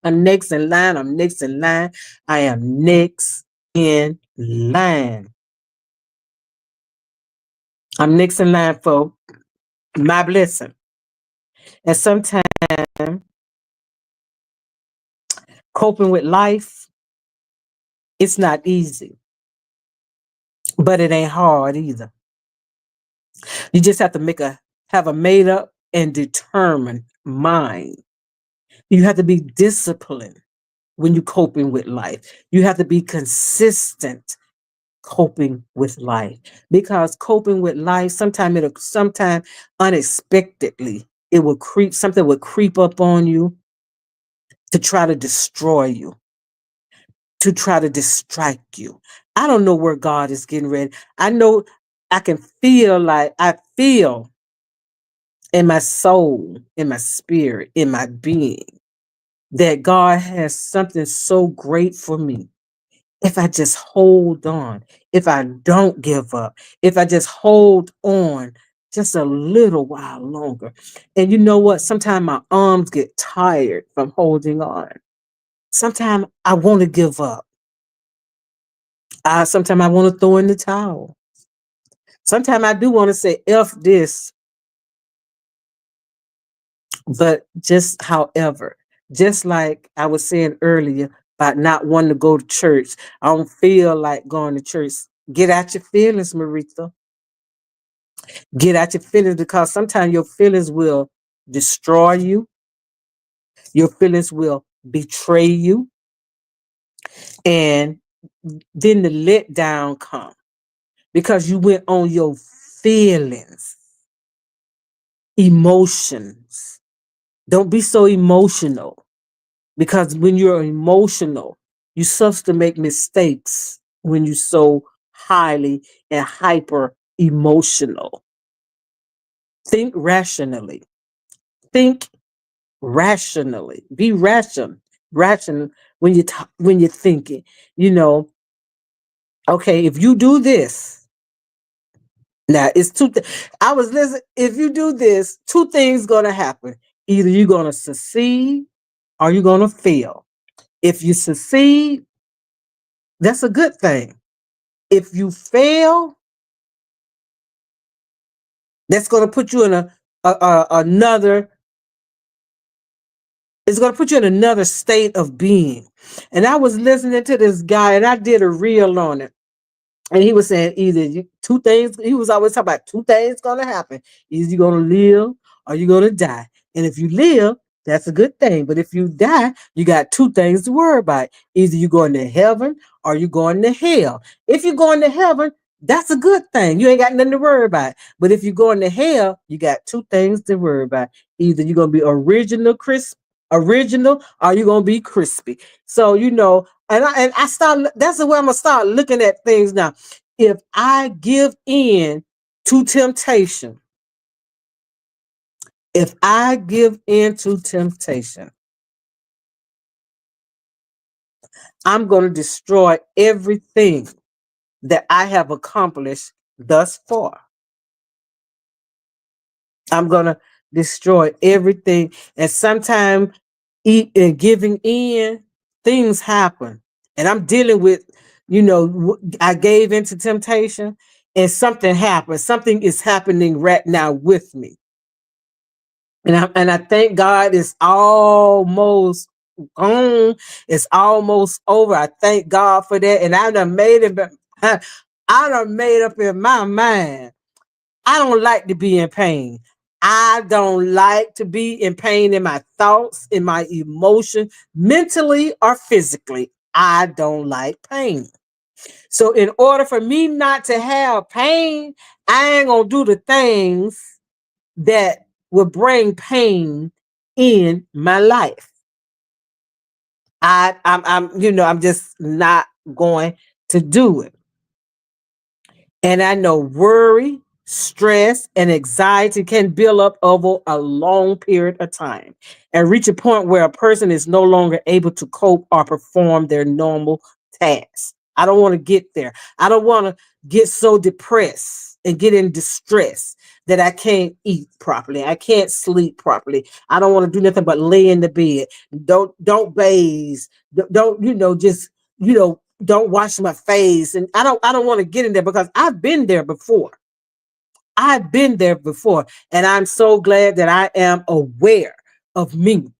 I'm next in line. I'm next in line. I am next in line. I'm next in line for my blessing. And sometimes coping with life, it's not easy, but it ain't hard either. You just have to have a made up and determined mind. You have to be disciplined when you're coping with life. You have to be consistent coping with life, because coping with life sometimes unexpectedly something will creep up on you to try to destroy you, to try to distract you. I don't know where God is getting ready. I know I feel in my soul, in my spirit, in my being, that God has something so great for me. If I just hold on, if I don't give up, if I just hold on just a little while longer. And you know what? Sometimes my arms get tired from holding on. Sometimes I want to give up. Sometimes I want to throw in the towel. Sometimes I do want to say F this, but just however, just like I was saying earlier about not wanting to go to church, I don't feel like going to church. Get out your feelings, Maritha. Get out your feelings because sometimes your feelings will destroy you. Your feelings will betray you. And then the letdown come because you went on your feelings, emotions. Don't be so emotional because when you're emotional, you start to make mistakes when you're so highly and hyper emotional. Think rationally. Think rationally. Be rational when when you're thinking. You know, okay, if you do this, now it's I was listening. If you do this, two things gonna happen. Either you're gonna succeed or you're gonna fail. If you succeed, that's a good thing. If you fail, that's gonna put you in another. It's gonna put you in another state of being. And I was listening to this guy, and I did a reel on it. And he was saying two things. He was always talking about two things gonna happen. Either you're gonna live or you're gonna die. And if you live, that's a good thing. But if you die, you got two things to worry about. Either you're going to heaven or you're going to hell. If you're going to heaven, that's a good thing. You ain't got nothing to worry about. But if you're going to hell, you got two things to worry about. Either you're gonna be original, or you're gonna be crispy. So and I start. That's the way I'm gonna start looking at things now. If I give in to temptation, if I give in to temptation, I'm gonna destroy everything that I have accomplished thus far. I'm gonna destroy everything, and sometimes in giving in, things happen, and I'm dealing with, I gave into temptation, and something happened. Something is happening right now with me, and I thank God it's almost gone. It's almost over. I thank God for that, and I done made it. I done made up in my mind I don't like to be in pain. I don't like to be in pain in my thoughts, in my emotion, mentally or physically. I don't like pain. So, in order for me not to have pain, I ain't gonna do the things that will bring pain in my life. I'm just not going to do it. And I know worry, stress, and anxiety can build up over a long period of time and reach a point where a person is no longer able to cope or perform their normal tasks. I don't want to get there. I don't want to get so depressed and get in distress that I can't eat properly. I can't sleep properly. I don't want to do nothing but lay in the bed. Don't bathe. Don't just don't wash my face. And I don't want to get in there because I've been there before. I've been there before. And I'm so glad that I am aware of me.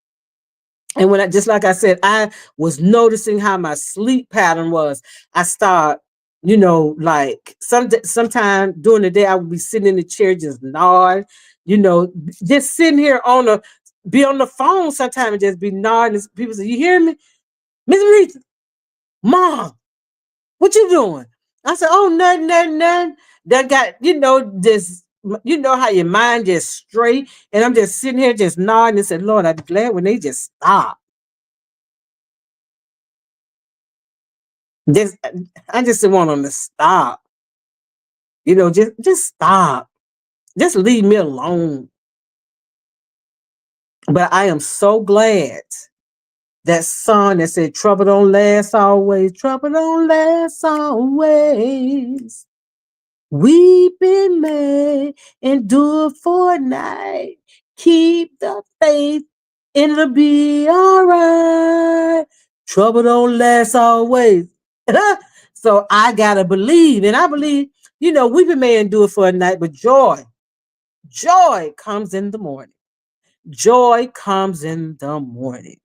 And when just like I said, I was noticing how my sleep pattern was. I start, like sometime during the day, I would be sitting in the chair just nodding, just sitting here be on the phone sometime and just be nodding. And people say, "You hear me, Miss Rita? Mom, what you doing?" I said, "Oh, nothing, nothing, nothing." That got, this, how your mind just straight. And I'm just sitting here just nodding and said, "Lord, I'm glad when they just stop. Just I just want them to stop. Just stop. Just leave me alone." But I am so glad that song that said, "Trouble don't last always, trouble don't last always. Weeping may endure for a night. Keep the faith, it'll be all right. Trouble don't last always." So I gotta believe, and I believe Weeping may endure for a night, but joy comes in the morning. Joy comes in the morning.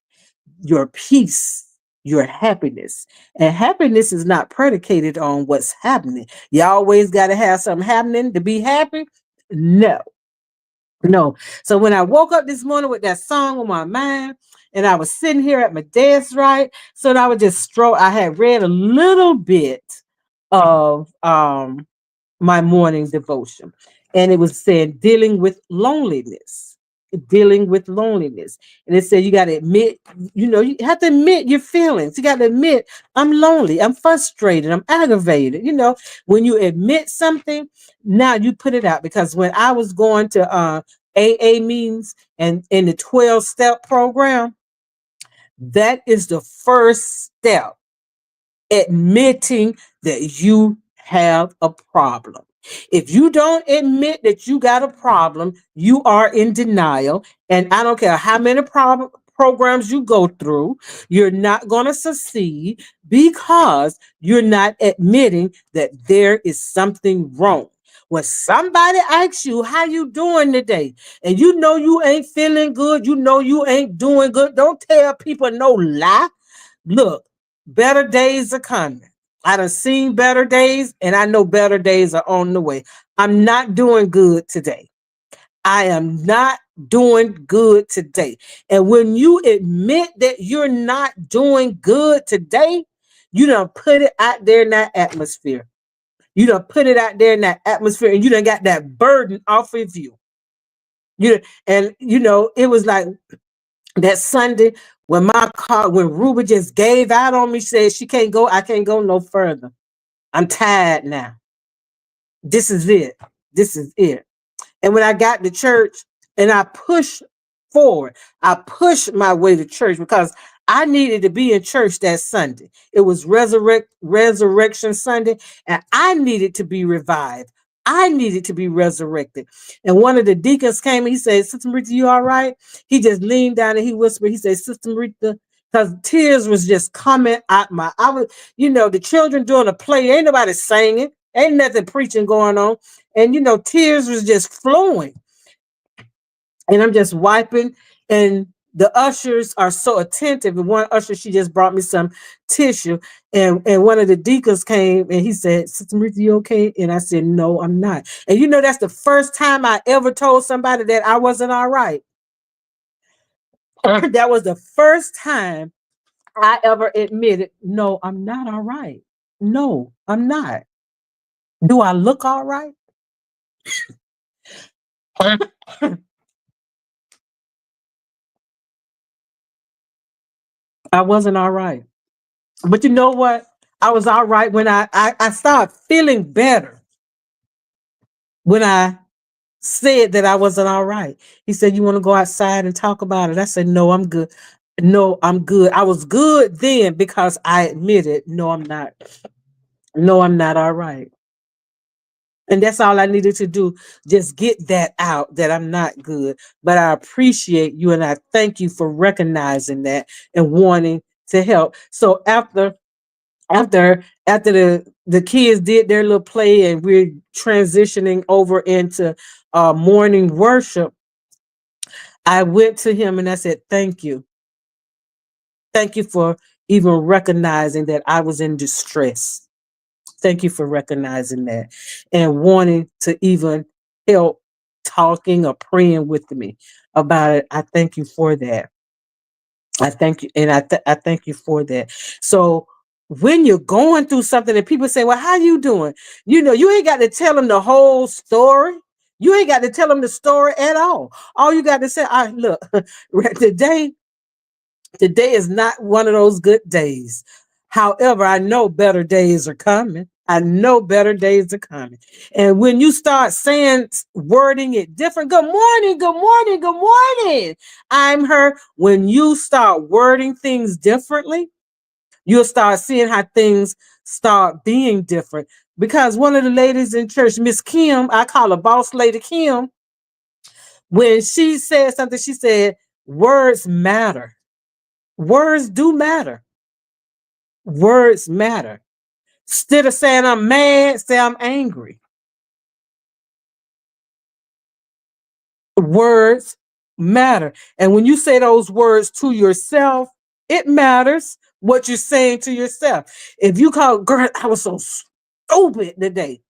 Your peace, your happiness. And happiness is not predicated on what's happening. You always got to have something happening to be happy. No, no. So when I woke up this morning with that song on my mind, and I was sitting here at my desk, right? So I would just stroll. I had read a little bit of my morning devotion. And it was said dealing with loneliness. Dealing with loneliness. And it said you got to admit, you have to admit your feelings. You got to admit, I'm lonely, I'm frustrated, I'm aggravated. When you admit something, now you put it out. Because when I was going to AA meetings and in the 12-step program, that is the first step, admitting that you have a problem. If you don't admit that you got a problem, you are in denial. And I don't care how many programs you go through, you're not going to succeed because you're not admitting that there is something wrong. When somebody asks you how you doing today, and you ain't feeling good, you ain't doing good, don't tell people no lie. Look, better days are coming. I done seen better days, and I know better days are on the way. I'm not doing good today. I am not doing good today. And when you admit that you're not doing good today, you done put it out there in that atmosphere. You done put it out there in that atmosphere, and you done got that burden off of you. It was like that Sunday when Ruby just gave out on me, said she can't go, I can't go no further. I'm tired now. This is it. This is it. And when I got to church and I pushed forward, I pushed my way to church because I needed to be in church that Sunday. It was Resurrection Sunday, and I needed to be revived. I needed to be resurrected. And one of the deacons came and he said, Sister Marita, you all right? He just leaned down and he whispered, he said, Sister Marita, because tears was just coming out the children doing a play, ain't nobody singing, ain't nothing preaching going on. And tears was just flowing. And I'm just wiping, and the ushers are so attentive. And one usher, she just brought me some tissue. And one of the deacons came and he said, Sister Marita, you okay? And I said, no, I'm not. And that's the first time I ever told somebody that I wasn't all right. That was the first time I ever admitted, no, I'm not all right. No, I'm not. Do I look all right? I wasn't all right. But you know what? I was all right when I started feeling better when I said that I wasn't all right. He said, you want to go outside and talk about it? I said, no, I'm good. No, I'm good. I was good then because I admitted, no, I'm not. No, I'm not all right. And that's all I needed to do. Just get that out, that I'm not good. But I appreciate you and I thank you for recognizing that and wanting to help. So after the kids did their little play and we're transitioning over into morning worship, I went to him and I said, thank you. Thank you for even recognizing that I was in distress. Thank you for recognizing that and wanting to even help talking or praying with me about it. I thank you for that. I thank you. And I thank you for that. So when you're going through something and people say, well, how you doing? You ain't got to tell them the whole story. You ain't got to tell them the story at all. All you got to say, look, today is not one of those good days. However, I know better days are coming. I know better days are coming. And when you start wording it different, good morning, good morning, good morning, I'm her. When you start wording things differently, you'll start seeing how things start being different. Because one of the ladies in church, Miss Kim, I call her Boss Lady Kim, when she said something, she said, words matter. Words do matter. Words matter. Instead of saying I'm mad, say I'm angry. Words matter. And when you say those words to yourself, it matters what you're saying to yourself. If you call, girl, I was so stupid today.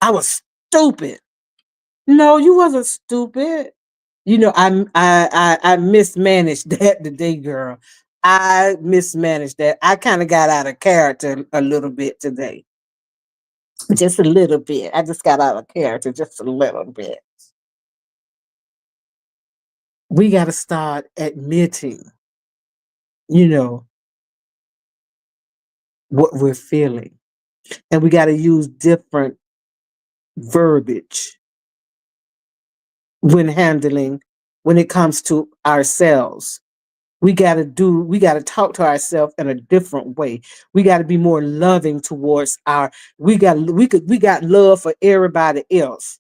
I was stupid. No, you wasn't stupid. I mismanaged that today, girl. I mismanaged that. I kind of got out of character a little bit today. Just a little bit. I just got out of character just a little bit. We got to start admitting, you know, what we're feeling. And we got to use different verbiage when handling, when it comes to ourselves. We got to talk to ourselves in a different way. We got to be more loving towards we got love for everybody else.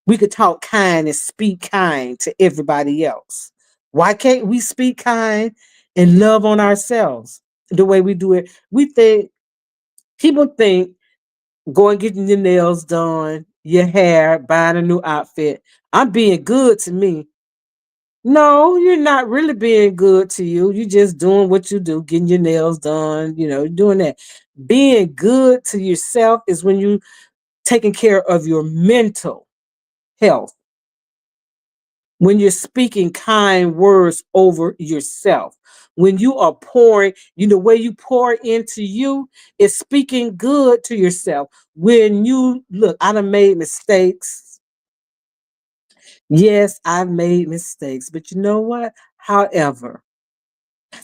We could talk kind and speak kind to everybody else. Why can't we speak kind and love on ourselves the way we do it? People think going getting your nails done, your hair, buying a new outfit. I'm being good to me. No, you're not really being good to you. You're just doing what you do, getting your nails done, doing that. Being good to yourself is when you taking care of your mental health, when you're speaking kind words over yourself, when you are pouring, the way you pour into you is speaking good to yourself. When you look, I done made mistakes. Yes, I've made mistakes, but you know what? However,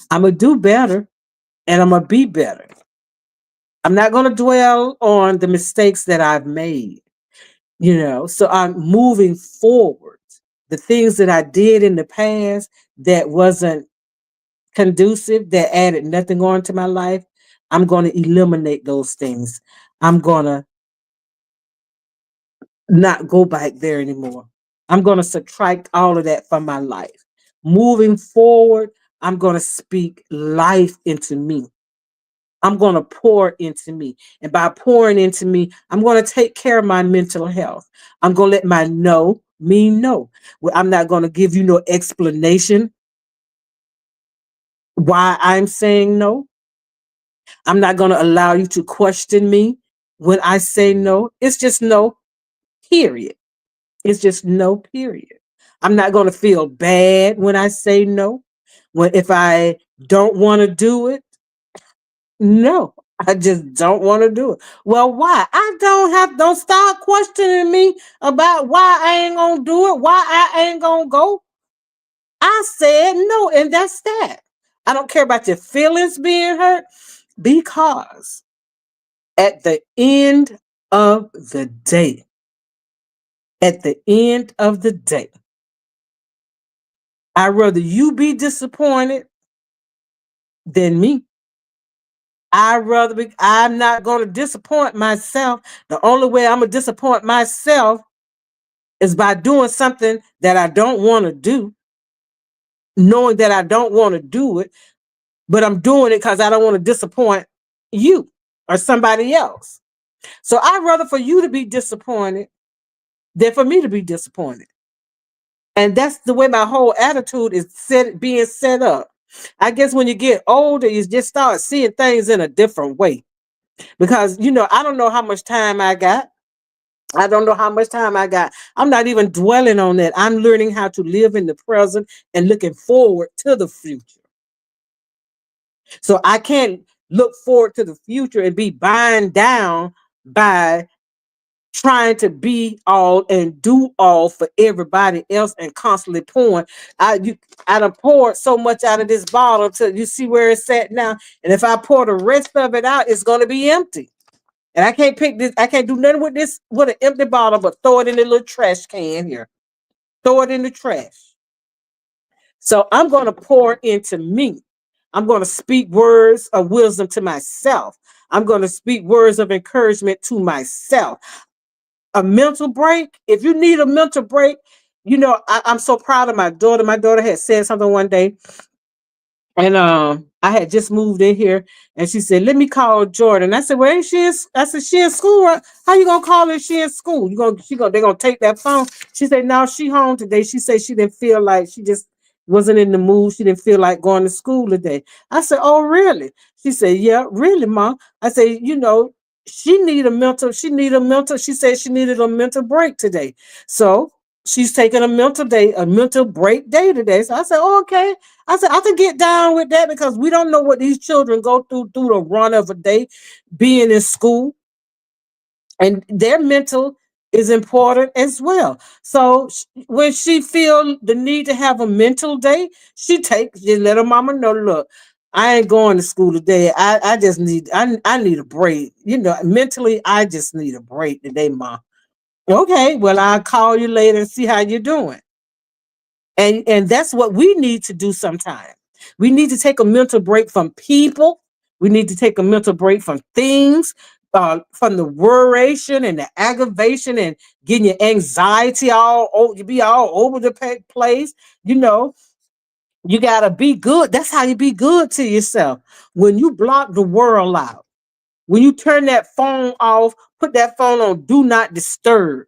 I'm going to do better and I'm going to be better. I'm not going to dwell on the mistakes that I've made, so I'm moving forward. The things that I did in the past that wasn't conducive, that added nothing on to my life, I'm going to eliminate those things. I'm going to not go back there anymore. I'm going to subtract all of that from my life. Moving forward, I'm going to speak life into me. I'm going to pour into me. And by pouring into me, I'm going to take care of my mental health. I'm going to let my no mean no. Well, I'm not going to give you no explanation why I'm saying no. I'm not going to allow you to question me when I say no. It's just no, period. It's just no, period. I'm not going to feel bad when I say no. If I don't want to do it, no, I just don't want to do it. Well, why? Don't start questioning me about why I ain't gonna do it, why I ain't gonna go. I said no, and that's that. I don't care about your feelings being hurt because at the end of the day, at the end of the day, I'd rather you be disappointed than me. I'm not going to disappoint myself. The only way I'm going to disappoint myself is by doing something that I don't want to do, knowing that I don't want to do it, but I'm doing it because I don't want to disappoint you or somebody else. So I'd rather for you to be disappointed than for me to be disappointed. And that's the way my whole attitude is being set up. I guess when you get older, you just start seeing things in a different way. Because, I don't know how much time I got. I don't know how much time I got. I'm not even dwelling on that. I'm learning how to live in the present and looking forward to the future. So I can't look forward to the future and be bind down by trying to be all and do all for everybody else and constantly pouring. I done poured so much out of this bottle till you see where it's at now. And if I pour the rest of it out, it's going to be empty. And I can't pick this. I can't do nothing with this with an empty bottle, but throw it in the little trash can here. Throw it in the trash. So I'm going to pour into me. I'm going to speak words of wisdom to myself. I'm going to speak words of encouragement to myself. A mental break. If you need a mental break, I'm so proud of my daughter. My daughter had said something one day. And I had just moved in here, and she said, "Let me call Jordan." I said, "Well, ain't she in, I said, "She in school? Right? How you gonna call her if she in school? They gonna take that phone?" She said, "No, she home today." She said she didn't feel like, she just wasn't in the mood. She didn't feel like going to school today. I said, "Oh, really?" She said, "Yeah, really, Mom." I said, she need a mental. She said she needed a mental break today, so she's taking a mental break day today. So I said, "Oh, okay." I said, I can get down with that because we don't know what these children go through the run of a day being in school, and their mental is important as well. So when she feel the need to have a mental day, just let her mama know, look, I ain't going to school today. I need a break. Mentally, I just need a break today, Mom. Okay, well, I'll call you later and see how you're doing. And that's what we need to do sometimes. We need to take a mental break from people. We need to take a mental break from things, from the worration and the aggravation and getting your anxiety you be all over the place. You know, you gotta be good. That's how you be good to yourself. When you block the world out, when you turn that phone off, put that phone on do not disturb,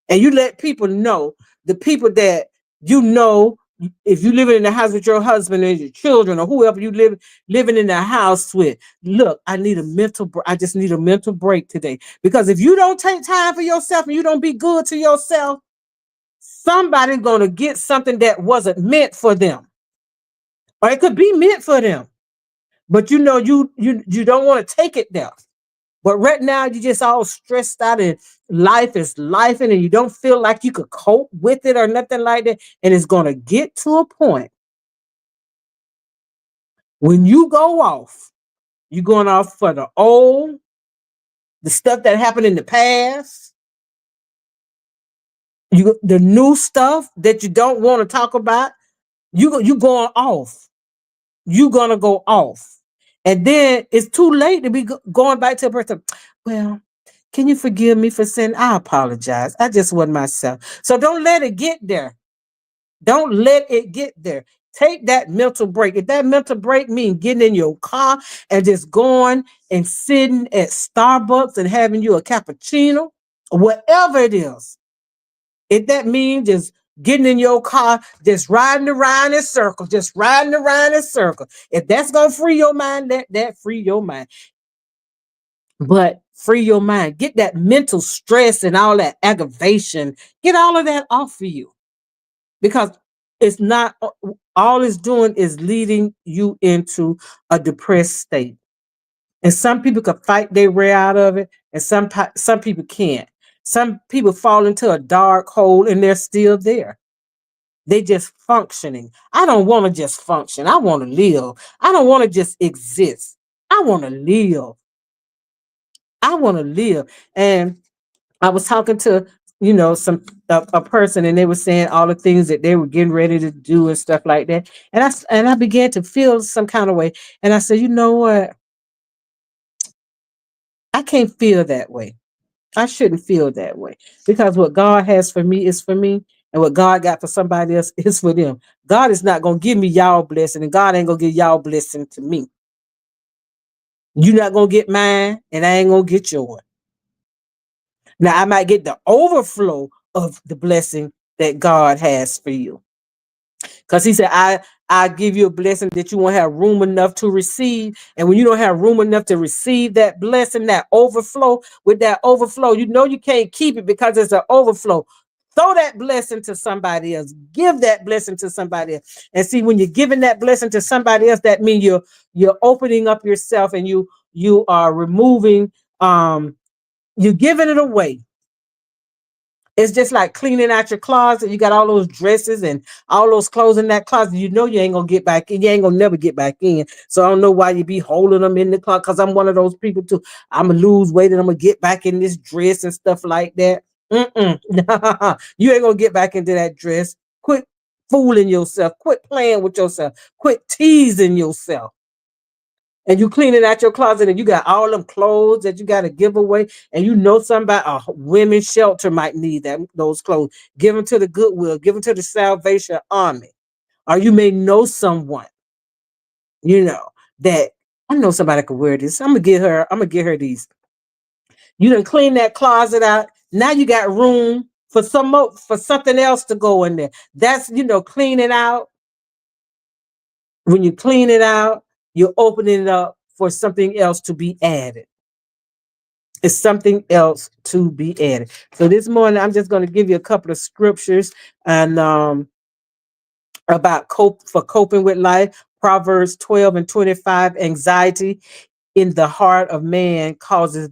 and you let people know, the people that you know, if you living in the house with your husband and your children or whoever you living in the house with, look, I just need a mental break today. Because if you don't take time for yourself and you don't be good to yourself, somebody's gonna get something that wasn't meant for them. Or it could be meant for them. But you don't want to take it there. But right now, you just all stressed out and life is life, and you don't feel like you could cope with it or nothing like that. And it's going to get to a point when you go off, you're going off for the stuff that happened in the past, the new stuff that you don't want to talk about. You going off. You're going to go off. And then it's too late to be going back to a person. Well, can you forgive me for saying I apologize? I just wasn't myself. So don't let it get there. Don't let it get there. Take that mental break. If that mental break means getting in your car and just going and sitting at Starbucks and having you a cappuccino, whatever it is, if that means just getting in your car, just riding around in circles, just riding around in circles. If that's gonna free your mind, that free your mind. But free your mind. Get that mental stress and all that aggravation. Get all of that off of you. Because it's not all it's doing is leading you into a depressed state. And some people could fight their way out of it, and some people can't. Some people fall into a dark hole and they're still there. They just functioning. I don't want to just function. I want to live. I don't want to just exist. I want to live. I want to live. And I was talking to, some a person, and they were saying all the things that they were getting ready to do and stuff like that. And I began to feel some kind of way. And I said, you know what? I can't feel that way. I shouldn't feel that way because what God has for me is for me, and what God got for somebody else is for them. God is not gonna give me y'all blessing, and God ain't gonna give y'all blessing to me. You're not gonna get mine, and I ain't gonna get yours. Now I might get the overflow of the blessing that God has for you. Because he said, I give you a blessing that you won't have room enough to receive. And when you don't have room enough to receive that blessing, that overflow, with that overflow, you can't keep it because it's an overflow. Throw that blessing to somebody else. Give that blessing to somebody else. And see, when you're giving that blessing to somebody else, that means you're opening up yourself, and you are removing, you're giving it away. It's just like cleaning out your closet. You got all those dresses and all those clothes in that closet. You know you ain't gonna get back in. You ain't gonna never get back in. So I don't know why you be holding them in the closet. Cause I'm one of those people too. I'm gonna lose weight and I'm gonna get back in this dress and stuff like that. You ain't gonna get back into that dress. Quit fooling yourself. Quit playing with yourself. Quit teasing yourself. And you cleaning out your closet and you got all them clothes that you got to give away, and somebody, a women's shelter might need those clothes. Give them to the Goodwill, give them to the Salvation Army, or you may know someone You know, that I know somebody could wear this. I'm gonna get her these. You done clean that closet out. Now you got room for for something else to go in there. That's, clean it out. When you clean it out, you're opening it up for something else to be added. It's something else to be added. So this morning, I'm just going to give you a couple of scriptures and about coping with life. Proverbs 12 and 25. Anxiety in the heart of man causes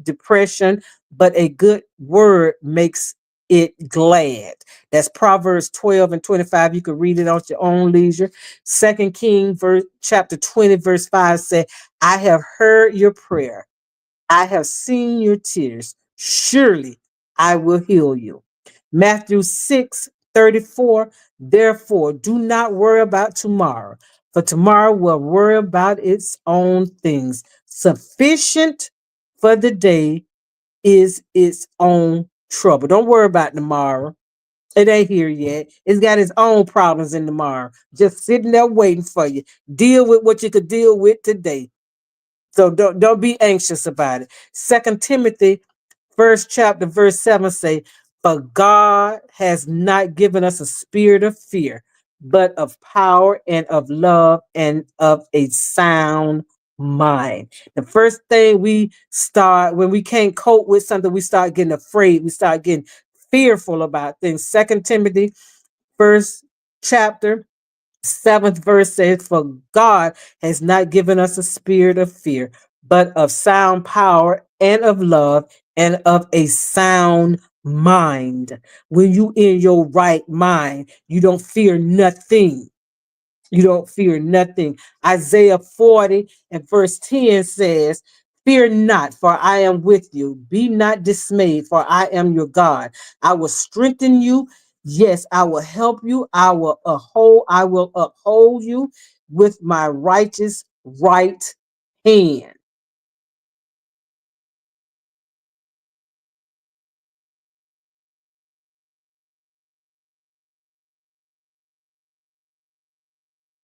depression, but a good word makes it glad. That's Proverbs 12 and 25. You can read it on your own leisure. Second King chapter 20, verse 5 said, I have heard your prayer. I have seen your tears. Surely I will heal you. Matthew 6:34. Therefore, do not worry about tomorrow, for tomorrow will worry about its own things. Sufficient for the day is its own trouble. Don't worry about tomorrow. It ain't here yet. It's got its own problems in tomorrow. Just sitting there waiting for you. Deal with what you could deal with today. So don't be anxious about it. Second Timothy, first chapter, verse 7 say, for God has not given us a spirit of fear, but of power and of love and of a sound mind. The first thing we start when we can't cope with something, we start getting afraid. We start getting fearful about things. Second Timothy, first chapter, seventh verse says, for God has not given us a spirit of fear, but of sound power and of love and of a sound mind. When you in your right mind, you don't fear nothing. You don't fear nothing. Isaiah 40 and verse 10 says, fear not, for I am with you. Be not dismayed, for I am your God. I will strengthen you. Yes, I will help you. I will uphold you with my righteous right hand.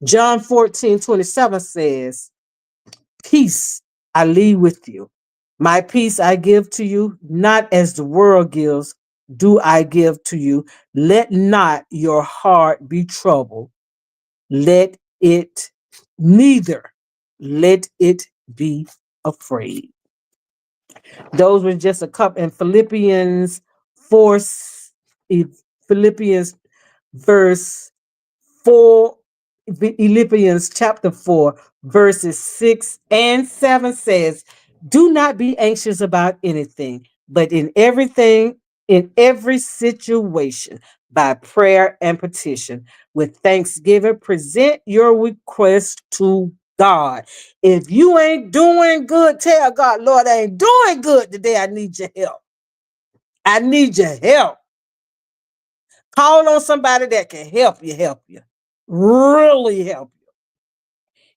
John 14:27 says, peace I leave with you. My peace I give to you, not as the world gives, do I give to you. Let not your heart be troubled. Let it neither. Let it be afraid. Those were just a couple in Philippians 4, Philippians verse 4, Philippians chapter 4, verses 6 and 7 says, do not be anxious about anything, but in every situation, by prayer and petition, with thanksgiving, present your request to God. If you ain't doing good, tell God, Lord, I ain't doing good today. I need your help. I need your help. Call on somebody that can help you, really help you.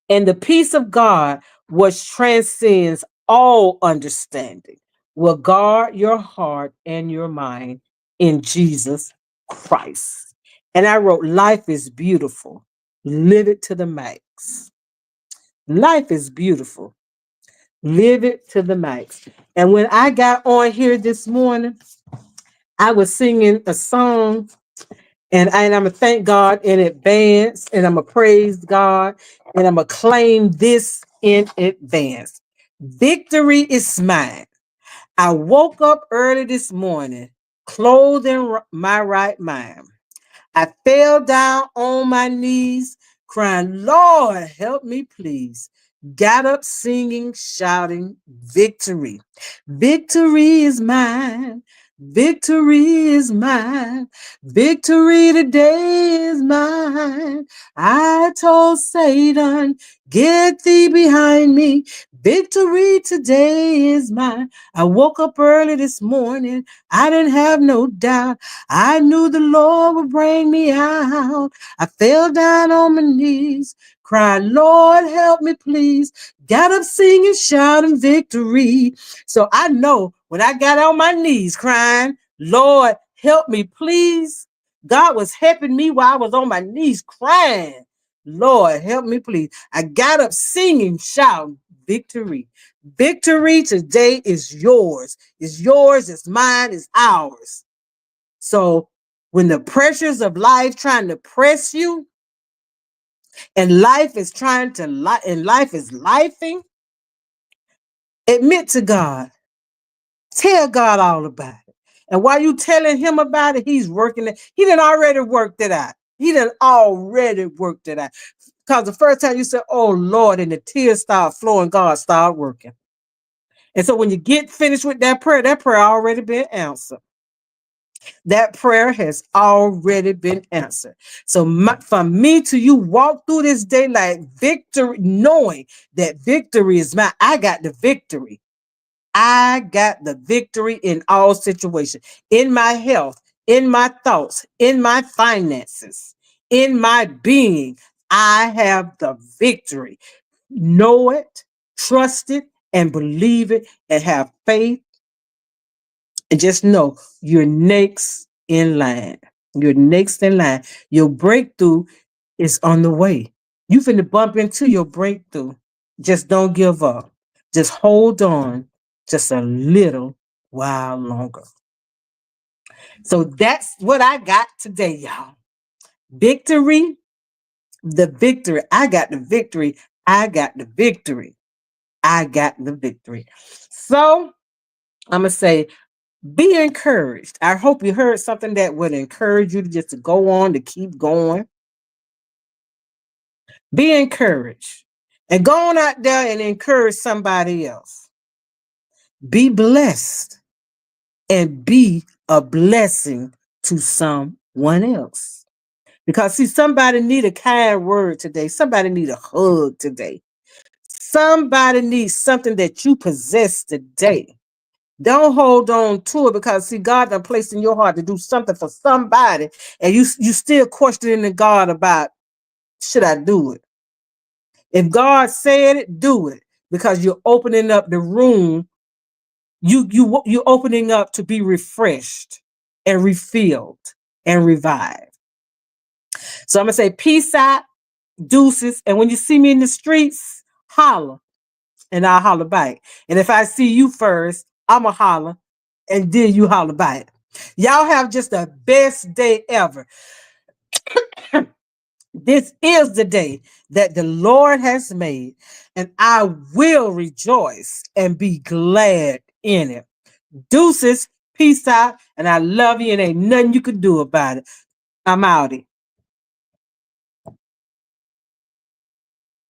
And the peace of God, which transcends all understanding, will guard your heart and your mind in Jesus Christ. And I wrote, life is beautiful. Live it to the max. Life is beautiful. Live it to the max. And when I got on here this morning, I was singing a song. And I'm going to thank God in advance, and I'm going to praise God, and I'm going to claim this in advance. Victory is mine. I woke up early this morning, clothed in my right mind. I fell down on my knees, crying, Lord, help me, please. Got up singing, shouting, victory. Victory is mine. Victory is mine. Victory today is mine. I told Satan, get thee behind me. Victory today is mine. I woke up early this morning. I didn't have no doubt. I knew the Lord would bring me out. I fell down on my knees, cried, Lord, help me, please. Got up singing, shouting victory. So I know when I got on my knees crying, Lord, help me, please. God was helping me while I was on my knees crying. Lord, help me, please. I got up singing, shouting, victory. Victory today is yours. It's yours, it's mine, it's ours. So when the pressures of life trying to press you, and life is trying to and life is lifing, admit to God. Tell God all about it. And while you telling him about it, he's working it. He done already worked it out. He done already worked it out. Because the first time you said, oh Lord, and the tears start flowing, God start working. And so when you get finished with that prayer already been answered. That prayer has already been answered. So from me to you, walk through this day like victory, knowing that victory is mine. I got the victory. I got the victory in all situations, in my health, in my thoughts, in my finances, in my being. I have the victory. Know it, trust it, and believe it, and have faith. And just know you're next in line. You're next in line. Your breakthrough is on the way. You finna bump into your breakthrough. Just don't give up. Just hold on just a little while longer. So that's what I got today, y'all. Victory, the victory. I got the victory. I got the victory. I got the victory. So I'm going to say, be encouraged. I hope you heard something that would encourage you to just to go on, to keep going. Be encouraged. And go on out there and encourage somebody else. Be blessed and be a blessing to someone else. Because see, somebody need a kind word today. Somebody need a hug today. Somebody needs something that you possess today. Don't hold on to it, because see, God done placed in your heart to do something for somebody, and you still questioning God about, should I do it? If God said it, do it, because you're opening up the room. You're opening up to be refreshed and refilled and revived. So I'm gonna say peace out, deuces, and when you see me in the streets, holler, and I'll holler back. And if I see you first, I'ma holler, and then you holler back. Y'all have just the best day ever. This is the day that the Lord has made, and I will rejoice and be glad in it. Deuces, peace out, and I love you, and ain't nothing you can do about it. I'm outie.